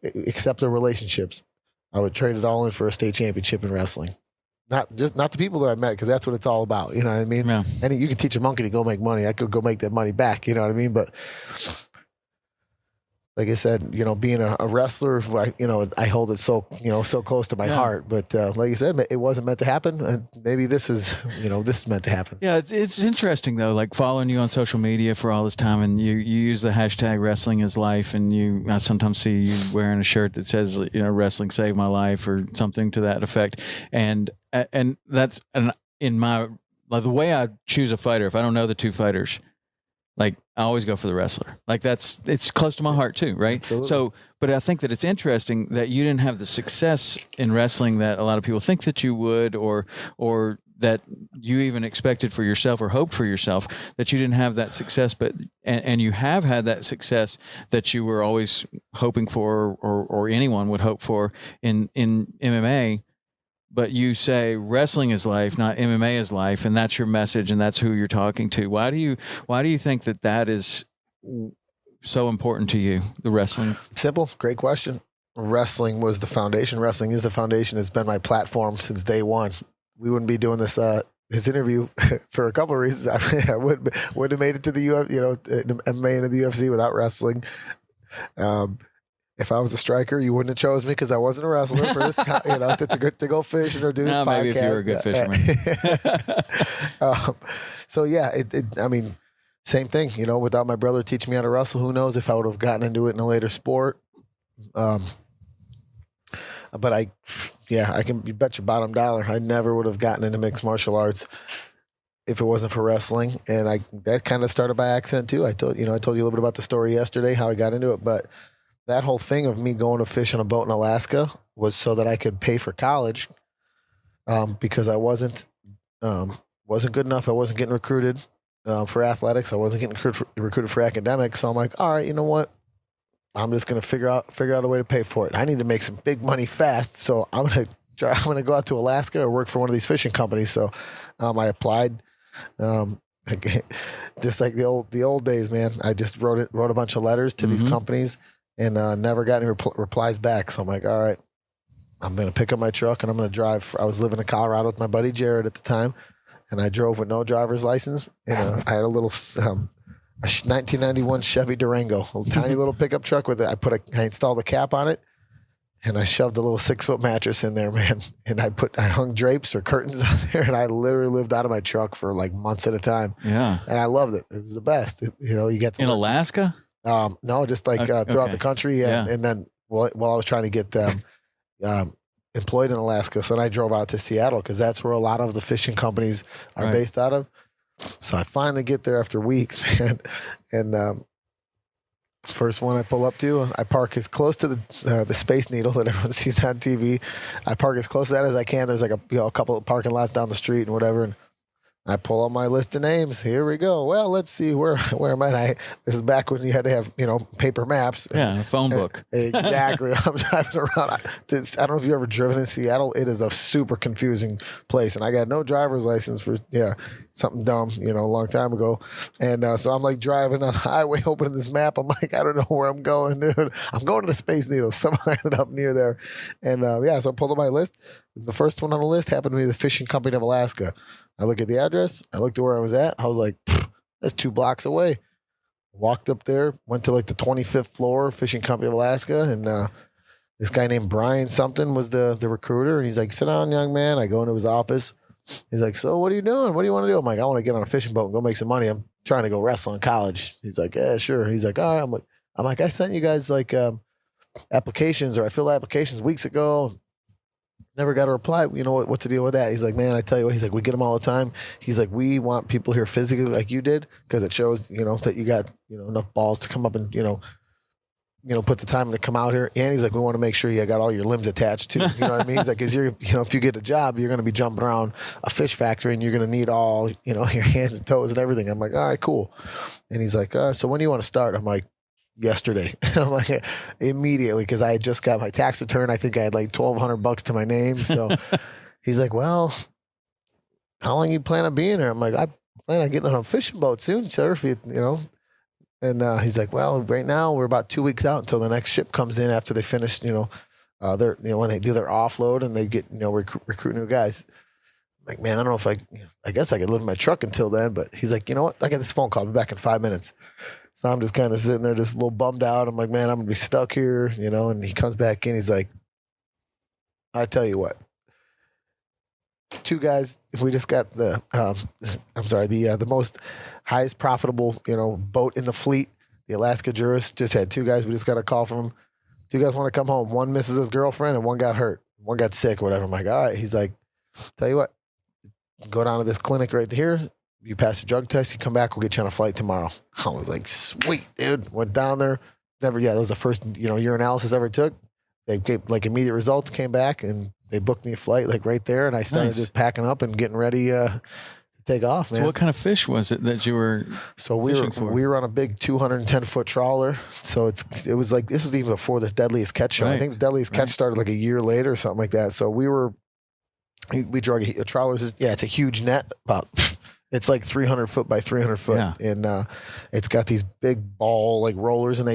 except the relationships. I would trade it all in for a state championship in wrestling. Not the people that I met, because that's what it's all about. You know what I mean? Yeah. And you can teach a monkey to go make money. I could go make that money back. You know what I mean? But like I said, being a wrestler, I hold it so close to my heart. But like I said, it wasn't meant to happen. And maybe this is meant to happen. Yeah, it's interesting though, like following you on social media for all this time, and you use the hashtag wrestling is life, and I sometimes see you wearing a shirt that says, wrestling saved my life or something to that effect. And that's in the way I choose a fighter, if I don't know the two fighters, like, I always go for the wrestler. Like, it's close to my heart too, right? Absolutely. So, but I think that it's interesting that you didn't have the success in wrestling that a lot of people think that you would, or that you even expected for yourself or hoped for yourself, that you didn't have that success, but and you have had that success that you were always hoping for, or anyone would hope for in MMA. But you say wrestling is life, not MMA is life, and that's your message, and that's who you're talking to. Why do you think that is so important to you, the wrestling? Simple, great question. Wrestling was the foundation. Wrestling is the foundation. It's been my platform since day one. We wouldn't be doing this interview for a couple of reasons. I wouldn't have made it to the MMA into the UFC without wrestling. If I was a striker, you wouldn't have chose me because I wasn't a wrestler for this, to go fishing or do this podcast. Maybe if you were a good fisherman. So yeah, I mean, same thing. Without my brother teaching me how to wrestle, who knows if I would have gotten into it in a later sport. But you bet your bottom dollar, I never would have gotten into mixed martial arts if it wasn't for wrestling. And that kind of started by accident too. I told you a little bit about the story yesterday, how I got into it, but that whole thing of me going to fish on a boat in Alaska was so that I could pay for college, because I wasn't good enough. I wasn't getting recruited for athletics. I wasn't getting recruited for academics. So I'm like, all right, you know what? I'm just gonna figure out a way to pay for it. I need to make some big money fast, so I'm gonna go out to Alaska or work for one of these fishing companies. So I applied. Just like the old days, man. I just wrote a bunch of letters to these companies and never got any replies back. So I'm like, all right, I'm going to pick up my truck and I'm going to drive. I was living in Colorado with my buddy Jared at the time, and I drove with no driver's license. And I had a little 1991 Chevy Durango, a tiny little pickup truck with it. I installed a cap on it, and I shoved a little 6-foot mattress in there, man. And I hung drapes or curtains on there, and I literally lived out of my truck for like months at a time. Yeah. And I loved it. It was the best. You get to Alaska? No, just like throughout the country. And then while I was trying to get employed in Alaska, so then I drove out to Seattle because that's where a lot of the fishing companies are based out of. So I finally get there after weeks, man. And first one I pull up to, I park as close to the Space Needle that everyone sees on TV. I park as close to that as I can. There's like a couple of parking lots down the street and whatever. And I pull up my list of names. Here we go. Well, let's see where am I? This is back when you had to have paper maps. Yeah, a phone book. Exactly. I'm driving around. I don't know if you've ever driven in Seattle. It is a super confusing place, and I got no driver's license for something dumb a long time ago. And so I'm like driving on the highway, opening this map. I'm like, I don't know where I'm going, dude. I'm going to the Space Needle. Somehow I ended up near there, and so I pulled up my list. The first one on the list happened to be the Fishing Company of Alaska. I look at the address. I looked at where I was at. I was like, that's 2 blocks away. Walked up there, went to like the 25th floor, Fishing Company of Alaska. And this guy named Brian something was the recruiter. And he's like, sit down, young man. I go into his office. He's like, so what are you doing? What do you want to do? I'm like, I want to get on a fishing boat and go make some money. I'm trying to go wrestle in college. He's like, yeah, sure. He's like, all right. I'm like, I sent you guys like applications, or I filled applications weeks ago. Never got a reply. You know what's the deal with that? He's like, man, I tell you what. He's like, we get them all the time. He's like, we want people here physically like you did, because it shows that you got enough balls to come up and put the time to come out here. And he's like, we want to make sure you got all your limbs attached too. You know what I mean? He's like, because if you get a job, you're going to be jumping around a fish factory, and you're going to need all your hands and toes and everything. I'm like, all right, cool. And he's like, so when do you want to start? I'm like, yesterday. I'm like, immediately, because I had just got my tax return. I think I had like $1,200 to my name. So he's like, well, how long you plan on being there? I'm like, I plan on getting on a fishing boat soon, sir. If And he's like, well, right now we're about 2 weeks out until the next ship comes in after they finish, their when they do their offload and they get recruit new guys. I'm like, man, I don't know if I guess I could live in my truck until then. But he's like, you know what? I got this phone call. I'll be back in 5 minutes. So I'm just kind of sitting there, just a little bummed out. I'm like, man, I'm going to be stuck here, and he comes back in. He's like, I tell you what, 2 guys, we just got the most highest profitable, boat in the fleet. The Alaska Jurist just had 2 guys. We just got a call from them. 2 guys want to come home. One misses his girlfriend and one got hurt. One got sick or whatever. I'm like, all right. He's like, tell you what, go down to this clinic right here. You pass the drug test, you come back, we'll get you on a flight tomorrow. I was like, sweet, dude. Went down there. That was the first, urinalysis I ever took. They gave like immediate results, came back, and they booked me a flight like right there. And I started just packing up and getting ready to take off, man. So what kind of fish was it that you were fishing for? We were on a big 210-foot trawler. So it was like, this is even before the Deadliest Catch show. Right. I think the Deadliest Catch started like a year later or something like that. So we drug a trawlers. It's a huge net, it's like 300 foot by 300 foot. Yeah. And it's got these big ball like rollers, and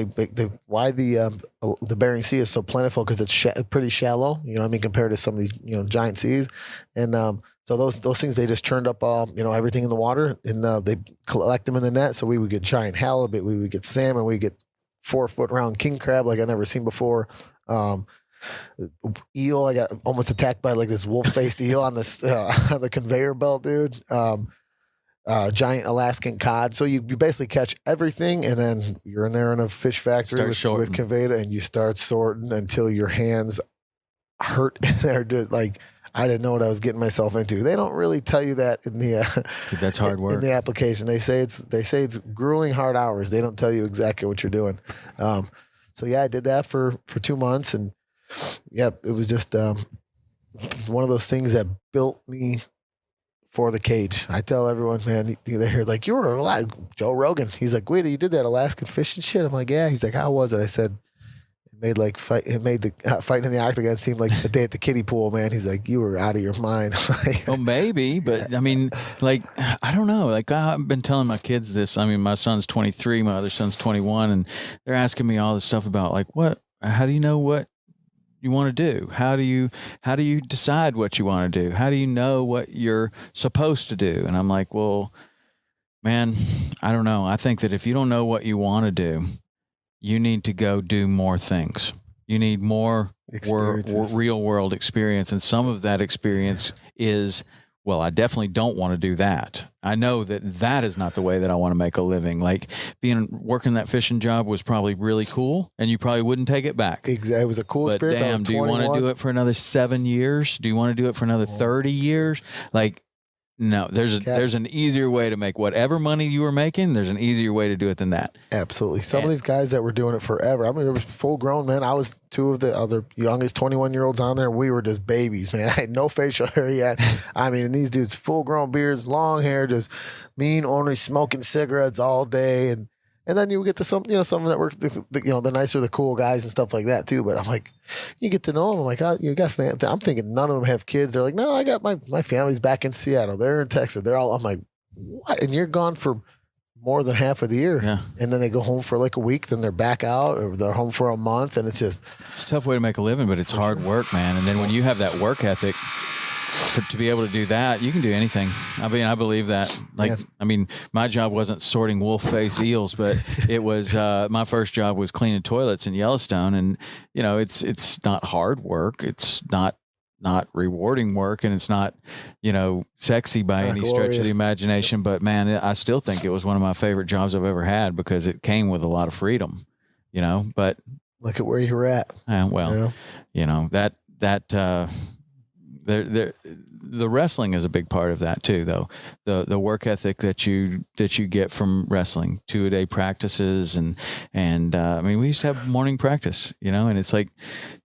why the Bering Sea is so plentiful, because it's pretty shallow, compared to some of these, giant seas. And so those things, they just churned up everything in the water, and they collect them in the net. So we would get giant halibut, we would get salmon, we would get 4-foot round king crab like I never seen before. Eel, I got almost attacked by like this wolf-faced eel on the conveyor belt, dude. Giant Alaskan cod. So you basically catch everything, and then you're in there in a fish factory with conveyor, and you start sorting until your hands hurt in there. Like, I didn't know what I was getting myself into. They don't really tell you that in the that's hard work in the application. They say it's grueling, hard hours. They don't tell you exactly what you're doing. So yeah, I did that for 2 months, and yeah, it was just one of those things that built me for the cage. I tell everyone, man, they hear like, you were alive. Joe Rogan, he's like, Guida, you did that Alaskan fishing shit? I'm like, yeah. He's like, how was it? I said, it made the fighting in the octagon seem like the day at the kiddie pool, man. He's like, you were out of your mind. Well, maybe, but I mean, like, I don't know. Like, I've been telling my kids this. I mean, my son's 23, my other son's 21, and they're asking me all this stuff about like, how do you know what you want to do? How do you decide what you want to do? How do you know what you're supposed to do? And I'm like, well, man, I don't know. I think that if you don't know what you want to do, you need to go do more things. You need more real world experience. And some of that experience is, well, I definitely don't want to do that. I know that is not the way that I want to make a living. Like working that fishing job was probably really cool, and you probably wouldn't take it back. Exactly. It was a cool but experience. Damn, do you want to do it for another 7 years? Do you want to do it for another 30 years? Like, no, there's an easier way to make whatever money you were making. There's an easier way to do it than that. Absolutely. Some of these guys that were doing it forever. I mean, it was full grown, man. I was 2 of the other youngest 21-year-olds on there. We were just babies, man. I had no facial hair yet. I mean, and these dudes, full grown beards, long hair, just mean, ornery, smoking cigarettes all day. And then you get to some that work, the nicer, the cool guys and stuff like that too. But I'm like, you get to know them. I'm like, oh, you got family. I'm thinking none of them have kids. They're like, no, I got my family's back in Seattle. They're in Texas. I'm like, what? And you're gone for more than half of the year. Yeah. And then they go home for like a week, then they're back out, or they're home for a month. And it's a tough way to make a living, but it's hard work, man. And then when you have that work ethic, to be able to do that, you can do anything. I mean, I believe that. Like, yeah. I mean, my job wasn't sorting wolf face eels, but it was. My first job was cleaning toilets in Yellowstone, and it's not hard work. It's not rewarding work, and it's not sexy by any stretch of the imagination. But man, I still think it was one of my favorite jobs I've ever had because it came with a lot of freedom. But look at where you were at. The wrestling is a big part of that too, though. The work ethic that you get from wrestling, 2-a-day practices, and I mean, we used to have morning practice, and it's like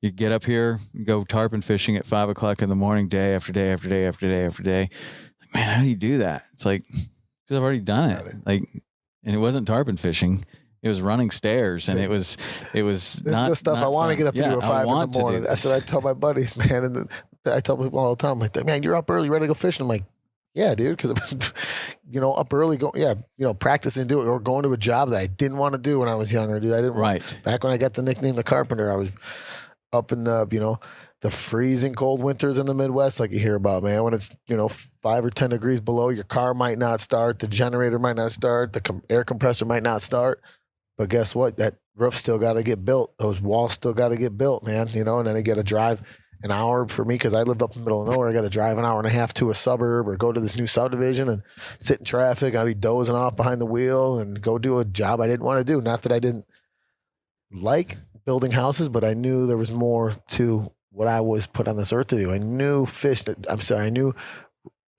you get up here, go tarpon fishing at 5 o'clock in the morning, day after day after day after day after day. Like, man, how do you do that? It's like, because I've already done it. Like, and it wasn't tarpon fishing. It was running stairs, and it was this is the stuff I want to get up to do at 5 in the morning. That's what I tell my buddies, man. And I tell people all the time, like, man, you're up early, ready to go fishing. I'm like, yeah, dude, because up early, practicing, do it, or going to a job that I didn't want to do when I was younger, dude. I didn't. Right. Back when I got the nickname the Carpenter, I was up in the freezing cold winters in the Midwest, like you hear about, man. When it's 5 or 10 degrees below, your car might not start, the generator might not start, the air compressor might not start. But guess what? That roof still got to get built. Those walls still got to get built, man. And then I got to drive an hour for me because I lived up in the middle of nowhere. I got to drive an hour and a half to a suburb or go to this new subdivision and sit in traffic. I'd be dozing off behind the wheel and go do a job I didn't want to do. Not that I didn't like building houses, but I knew there was more to what I was put on this earth to do. I knew I knew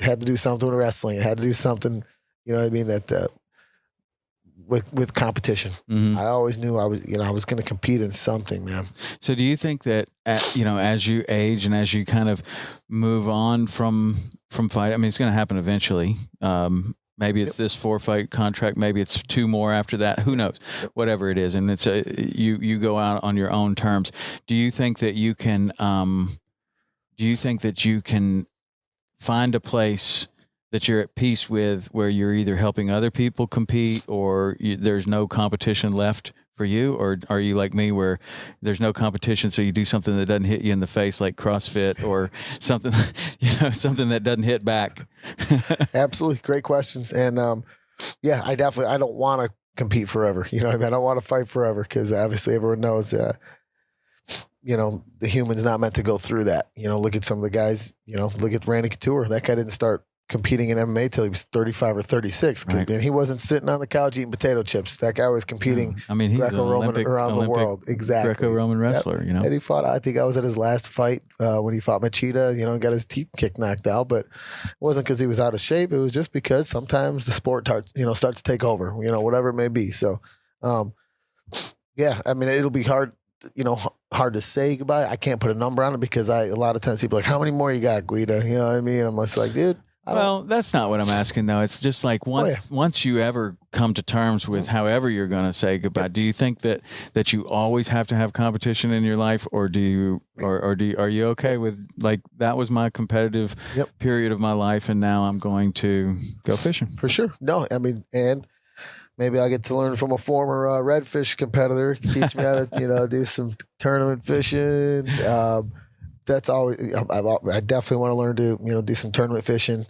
it had to do something with wrestling. It had to do something, that with competition. Mm-hmm. I always knew I was going to compete in something, man. So do you think that, as you age and as you kind of move on from fight, I mean, it's going to happen eventually. Maybe it's this 4-fight contract. Maybe it's 2 more after that. Who knows? Whatever it is. And it's you go out on your own terms. Do you think that you can, find a place that you're at peace with, where you're either helping other people compete or there's no competition left for you? Or are you like me, where there's no competition, so you do something that doesn't hit you in the face, like CrossFit, or something, something that doesn't hit back? Absolutely. Great questions. And I don't want to compete forever. I don't want to fight forever, because obviously everyone knows, the human's not meant to go through that. Look at some of the guys, look at Randy Couture. That guy didn't start competing in MMA till he was 35 or 36. Right. And he wasn't sitting on the couch eating potato chips. That guy was competing I mean, he's Greco-Roman around the world. Exactly. Greco-Roman wrestler, you know. And he fought, I think I was at his last fight when he fought Machida, you know, and got his teeth kicked knocked out. But it wasn't because he was out of shape. It was just because sometimes the sport starts to take over, you know, whatever it may be. So, yeah, I mean, it'll be hard to say goodbye. I can't put a number on it because a lot of times people are like, how many more you got, Guida? You know what I mean? I'm just like, dude. Well, that's not what I'm asking, though. It's just like once you ever come to terms with however you're going to say goodbye, do you think that you always have to have competition in your life, or are you okay with, like, that was my competitive period of my life, and now I'm going to go fishing? For sure. No, I mean, and maybe I get to learn from a former redfish competitor, teach me how to do some tournament fishing. That's always, I definitely want to learn to, do some tournament fishing,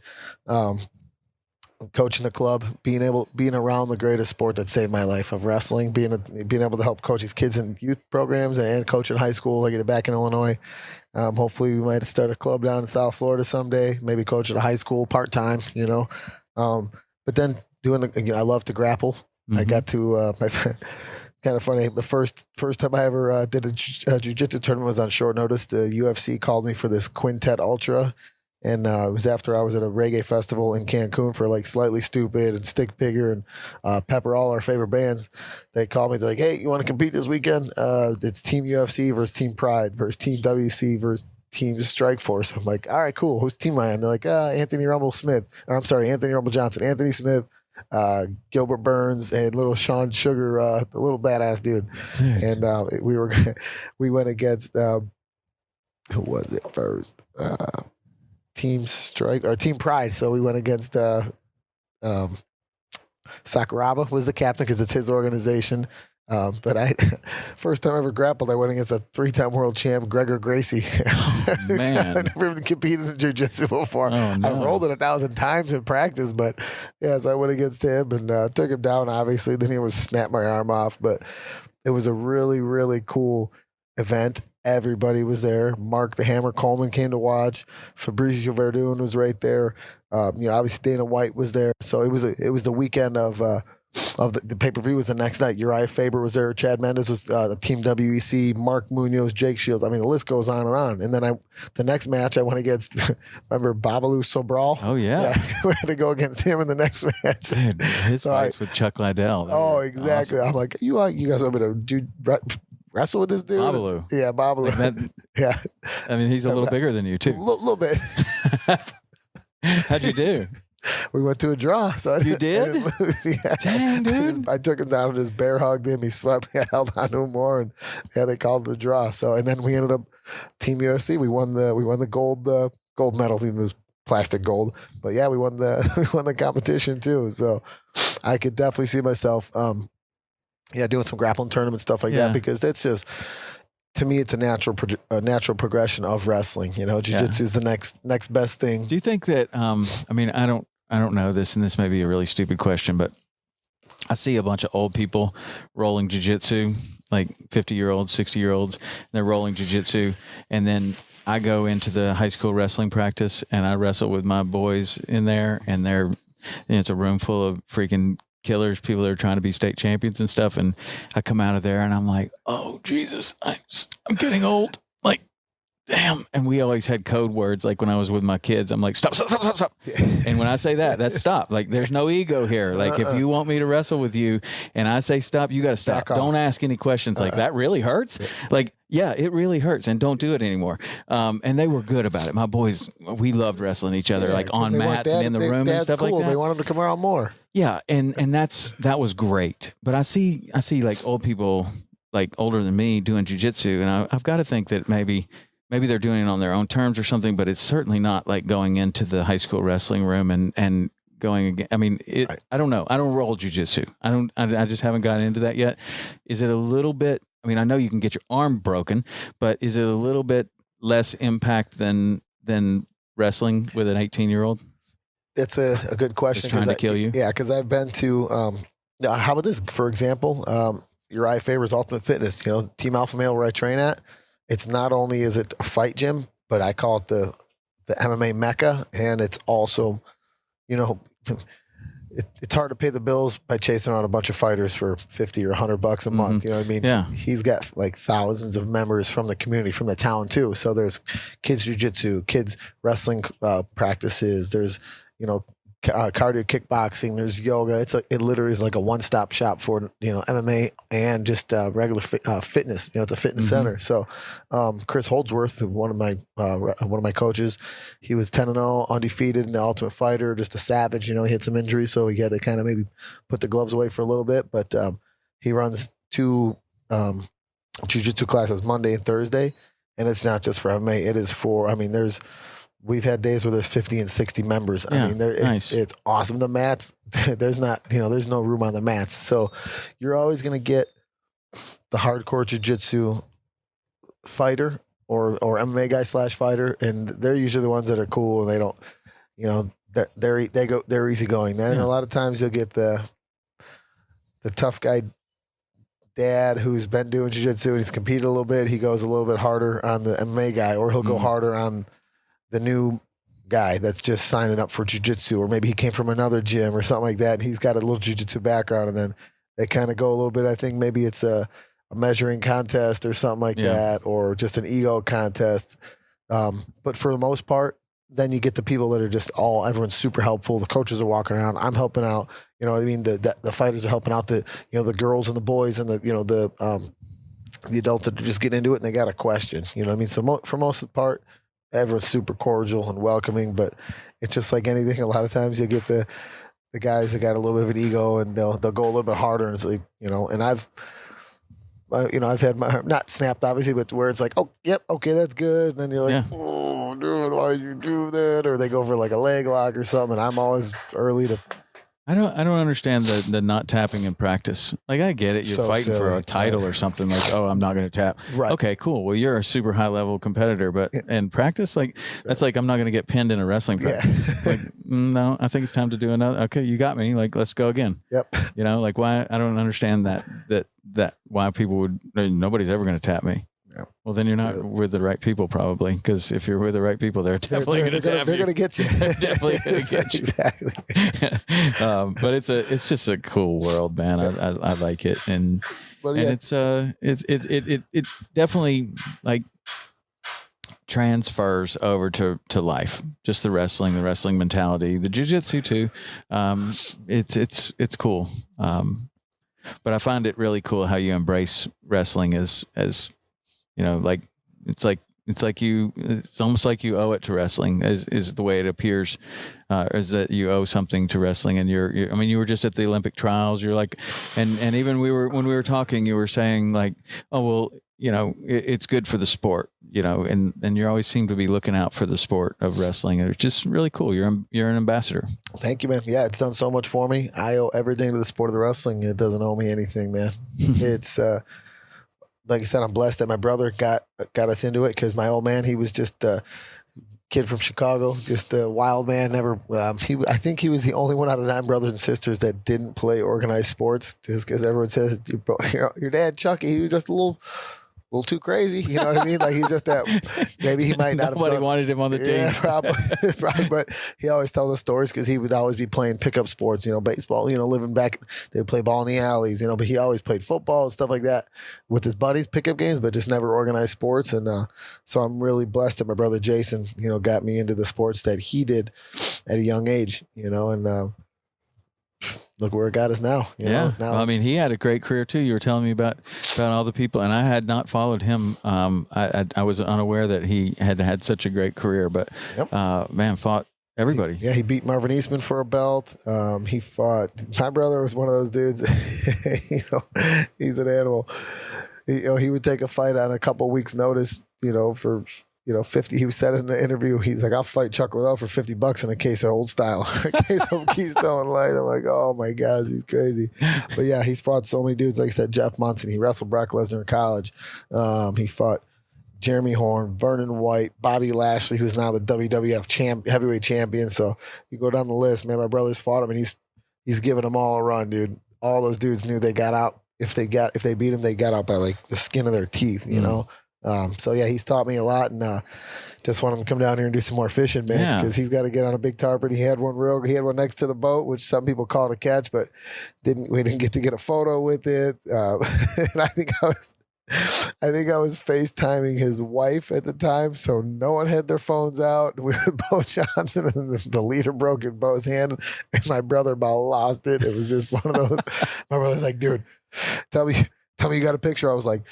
coaching the club, being around the greatest sport that saved my life of wrestling, being able to help coach these kids in youth programs and coach in high school. I get it back in Illinois. Hopefully we might start a club down in South Florida someday, maybe coach at a high school part-time, but then I love to grapple. Mm-hmm. I got to, kind of funny. The first time I ever did a jiu-jitsu tournament was on short notice. The UFC called me for this Quintet Ultra, and it was after I was at a reggae festival in Cancun for like Slightly Stupid and Stick Figure and Pepper, all our favorite bands. They called me. They're like, "Hey, you want to compete this weekend? It's Team UFC versus Team Pride versus Team WC versus Team Strike Force." I'm like, "All right, cool. Who's team am I on?" They're like, Anthony Rumble Johnson, Anthony Smith, Gilbert Burns, and little Sean Sugar, the little badass dude. And we went against who was it first? Team Strike or Team Pride. So we went against Sakuraba was the captain because it's his organization. But first time I ever grappled, I went against a 3-time world champ, Gregor Gracie. Oh, man. I've never even competed in jiu-jitsu before. Oh, no. I've rolled it 1,000 times in practice, but yeah, so I went against him and took him down, obviously. Then he was snap my arm off, but it was a really, really cool event. Everybody was there. Mark the Hammer Coleman came to watch. Fabricio Verdun was right there. Obviously Dana White was there. So it was the weekend of the pay-per-view was the next night. Uriah Faber was there. Chad Mendes was Team WEC. Mark Munoz, Jake Shields. I mean, the list goes on and on. And then the next match I went against, remember Babalu Sobral? Oh, yeah. We had to go against him in the next match. Dude, his fights with Chuck Liddell. Oh, exactly. Awesome. I'm like, you guys want me to wrestle with this dude? Babalu. Yeah, Babalu. Yeah. I mean, he's a little bigger than you, too. A little bit. How'd you do? We went to a draw. So you did? Yeah. Dang, dude. I took him down and just bear hugged him. He swept me. I held on to him more, and yeah, they called it a draw. So and then we ended up Team UFC. We won the gold medal. It was plastic gold, but yeah, we won the competition too. So I could definitely see myself, doing some grappling tournament stuff like that, because that's just. To me, it's a natural progression of wrestling. Jiu-jitsu is the next best thing. Do you think that? I mean, I don't know this, and this may be a really stupid question, but I see a bunch of old people rolling jiu-jitsu, like 50-year-olds, 60-year-olds. They're rolling jiu-jitsu, and then I go into the high school wrestling practice, and I wrestle with my boys in there, and it's a room full of freaking killers, people that are trying to be state champions and stuff. And I come out of there and I'm like, oh, Jesus, I'm getting old. Like, damn. And we always had code words. Like when I was with my kids, I'm like, stop. And when I say that's stop. Like there's no ego here. Like if you want me to wrestle with you and I say stop, you got to stop. Don't ask any questions. Like that really hurts. Like, yeah, it really hurts, and don't do it anymore. And they were good about it. My boys, we loved wrestling each other, like on mats and in the room and stuff like that. They wanted to come around more. Yeah, and that was great. But I see like old people, like older than me, doing jiu-jitsu, and I've got to think that maybe they're doing it on their own terms or something. But it's certainly not like going into the high school wrestling room and going again. I mean, right. I don't know. I don't roll jiu-jitsu. I just haven't gotten into that yet. Is it a little bit? I mean, I know you can get your arm broken, but is it a little bit less impact than wrestling with an 18-year-old? It's a good question. It's trying to kill you? Yeah, because I've been to, how about this? For example, Uriah Faber's Ultimate Fitness, Team Alpha Male where I train at, it's not only is it a fight gym, but I call it the MMA Mecca, and it's also you know, it's hard to pay the bills by chasing around a bunch of fighters for 50 or $100 a month. You know what I mean? Yeah. He's got like thousands of members from the community, from the town too. So there's kids jiu-jitsu, kids wrestling practices. There's, you know, cardio kickboxing. There's yoga. It literally is like a one-stop shop for, you know, MMA and just regular fitness. You know, it's a fitness center. So Chris Holdsworth, one of my coaches, he was 10-0, undefeated in the Ultimate Fighter, just a savage. You know, he had some injuries, so he had to kind of maybe put the gloves away for a little bit. But he runs 2 jiu-jitsu classes Monday and Thursday, and it's not just for MMA. It is for, I mean, we've had days where there's 50 and 60 members. I mean, it's awesome. The mats, there's no room on the mats. So you're always going to get the hardcore jiu-jitsu fighter or MMA guy / fighter. And they're usually the ones that are cool and they don't, you know, they're easygoing. Then a lot of times you'll get the tough guy dad who's been doing jiu-jitsu and he's competed a little bit. He goes a little bit harder on the MMA guy, or he'll go harder on the new guy that's just signing up for jiu-jitsu, or maybe he came from another gym or something like that, and he's got a little jiu-jitsu background, and then they kind of go a little bit. I think maybe it's a measuring contest or something like that, or just an ego contest. But for the most part, then you get the people that are just everyone's super helpful. The coaches are walking around. I'm helping out. You know what I mean? The fighters are helping out the girls and the boys and the adults that are just getting into it and they got a question. You know what I mean? So for most of the part, everyone's super cordial and welcoming, but it's just like anything. A lot of times you'll get the guys that got a little bit of an ego and they'll go a little bit harder, and it's like, you know, and I've had my, not snapped obviously, but where it's like, oh, yep, okay, that's good. And then you're like, oh, dude, why'd you do that? Or they go for like a leg lock or something. And I'm always early to. I don't understand the not tapping in practice. Like, I get it. You're So fighting for silly. a title or something. Like, oh, I'm not going to tap. Right. Okay, cool. Well, you're a super high level competitor, but in practice, like, that's like, I'm not going to get pinned in a wrestling practice. Like, no, I think it's time to do another. Okay, you got me. Like, let's go again. Yep. You know, like, why? I don't understand that why people would, nobody's ever going to tap me. Yeah. Well, then you're not with the right people, probably, because if you're with the right people, they're definitely going to tap you. They're going to get you. They're definitely going to get you. Exactly. But it's just a cool world, man. I like it, and it's it definitely like transfers over to life. Just the wrestling mentality, the jiu-jitsu too. It's cool. But I find it really cool how you embrace wrestling as you know, like it's almost like you owe it to wrestling, is the way it appears, is that you owe something to wrestling. And I mean, you were just at the Olympic trials. You're like, and even when we were talking, you were saying like, oh, well, you know, it's good for the sport, you know, and you always seem to be looking out for the sport of wrestling. And it's just really cool. You're an ambassador. Thank you, man. Yeah, it's done so much for me. I owe everything to the sport of the wrestling. It doesn't owe me anything, man. It's, like I said, I'm blessed that my brother got us into it, because my old man, he was just a kid from Chicago, just a wild man. Never, I think he was the only one out of 9 brothers and sisters that didn't play organized sports, just because everyone says your dad Chucky, he was just a little too crazy. You know what I mean? Like, he's just that. Maybe he might not have. Nobody wanted him on the team. Yeah, probably. But he always tells us stories because he would always be playing pickup sports. You know, baseball. You know, living back, they would play ball in the alleys. You know, but he always played football and stuff like that with his buddies, pickup games, but just never organized sports. And so I'm really blessed that my brother Jason, you know, got me into the sports that he did at a young age. You know, and look where it got us now. You know? Now, well, I mean, he had a great career too. You were telling me about all the people, and I had not followed him. I was unaware that he had such a great career, but man, fought everybody. Yeah, he beat Marvin Eastman for a belt. He fought. My brother was one of those dudes. He's an animal. He would take a fight on a couple of weeks' notice. You know, for 50. He said in the interview, he's like, I'll fight Chuck Liddell for $50 in a case of Old Style, a case of Keystone Light. I'm like, oh my gosh, he's crazy. But yeah, he's fought so many dudes. Like I said, Jeff Munson. He wrestled Brock Lesnar in college. He fought Jeremy Horn, Vernon White, Bobby Lashley, who's now the WWF heavyweight champion. So you go down the list, man. My brother's fought him, and he's giving them all a run, dude. All those dudes knew they got out. If they beat him, they got out by like the skin of their teeth, you know. So yeah, he's taught me a lot, and just want him to come down here and do some more fishing, man, because he's got to get on a big tarpon. He had one next to the boat, which some people call it a catch, but we didn't get to get a photo with it. And I think I was FaceTiming his wife at the time, so no one had their phones out. We were with Bo Johnson, and the leader broke in Bo's hand, and my brother about lost it. It was just one of those. My brother's like, dude, tell me you got a picture. I was like,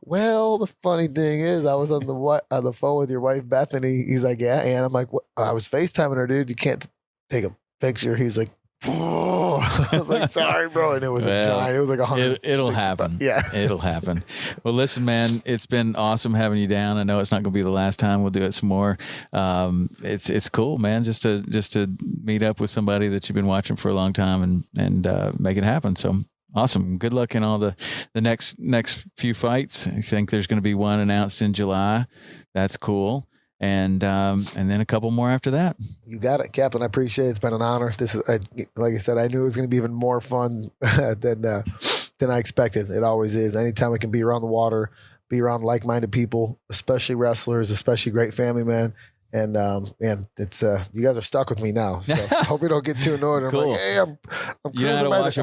well, the funny thing is, I was on the phone with your wife, Bethany. He's like, yeah, and I'm like, what? I was FaceTiming her, dude. You can't take a picture. He's like, oh. I was like, sorry, bro. And it was a giant. It was like 100. It'll happen. Yeah. It'll happen. Well, listen, man, it's been awesome having you down. I know it's not going to be the last time. We'll do it some more. It's cool, man, just to meet up with somebody that you've been watching for a long time and make it happen. So awesome. Good luck in all the next few fights. I think there's going to be one announced in July. That's cool. And then a couple more after that. You got it, Captain. I appreciate it. It's been an honor. This is, like I said, I knew it was going to be even more fun than I expected. It always is. Anytime I can be around the water, be around like-minded people, especially wrestlers, especially great family men. And it's you guys are stuck with me now. So I hope we don't get too annoyed. Cool. I'm like, hey, I'm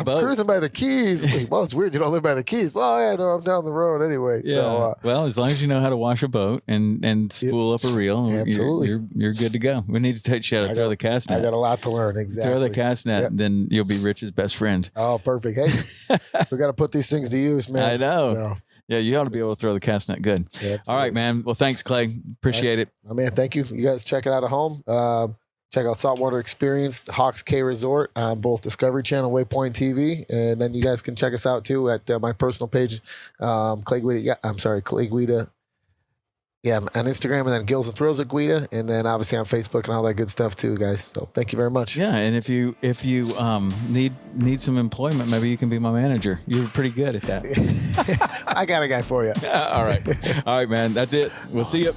cruising by the Keys. Well, it's weird you don't live by the Keys. Well, yeah, no, I'm down the road anyway. Yeah. So, well, as long as you know how to wash a boat and spool up a reel, absolutely, you're good to go. We need to teach you how to throw the cast net. I got a lot to learn. Exactly. Throw the cast net, then you'll be Rich's best friend. Oh, perfect. Hey, we got to put these things to use, man. I know. So. Yeah, you ought to be able to throw the cast net good. Yeah, all right, man. Well, thanks, Clay. Appreciate it. Oh, man, thank you. You guys check it out at home. Check out Saltwater Experience, Hawks Cay Resort, both Discovery Channel, Waypoint TV. And then you guys can check us out, too, at my personal page, Clay Guida. Yeah, on Instagram, and then Gillz and Thrillz at Guida, and then obviously on Facebook and all that good stuff too, guys. So thank you very much. Yeah, and if you need some employment, maybe you can be my manager. You're pretty good at that. I got a guy for you. All right, man. That's it. We'll see you.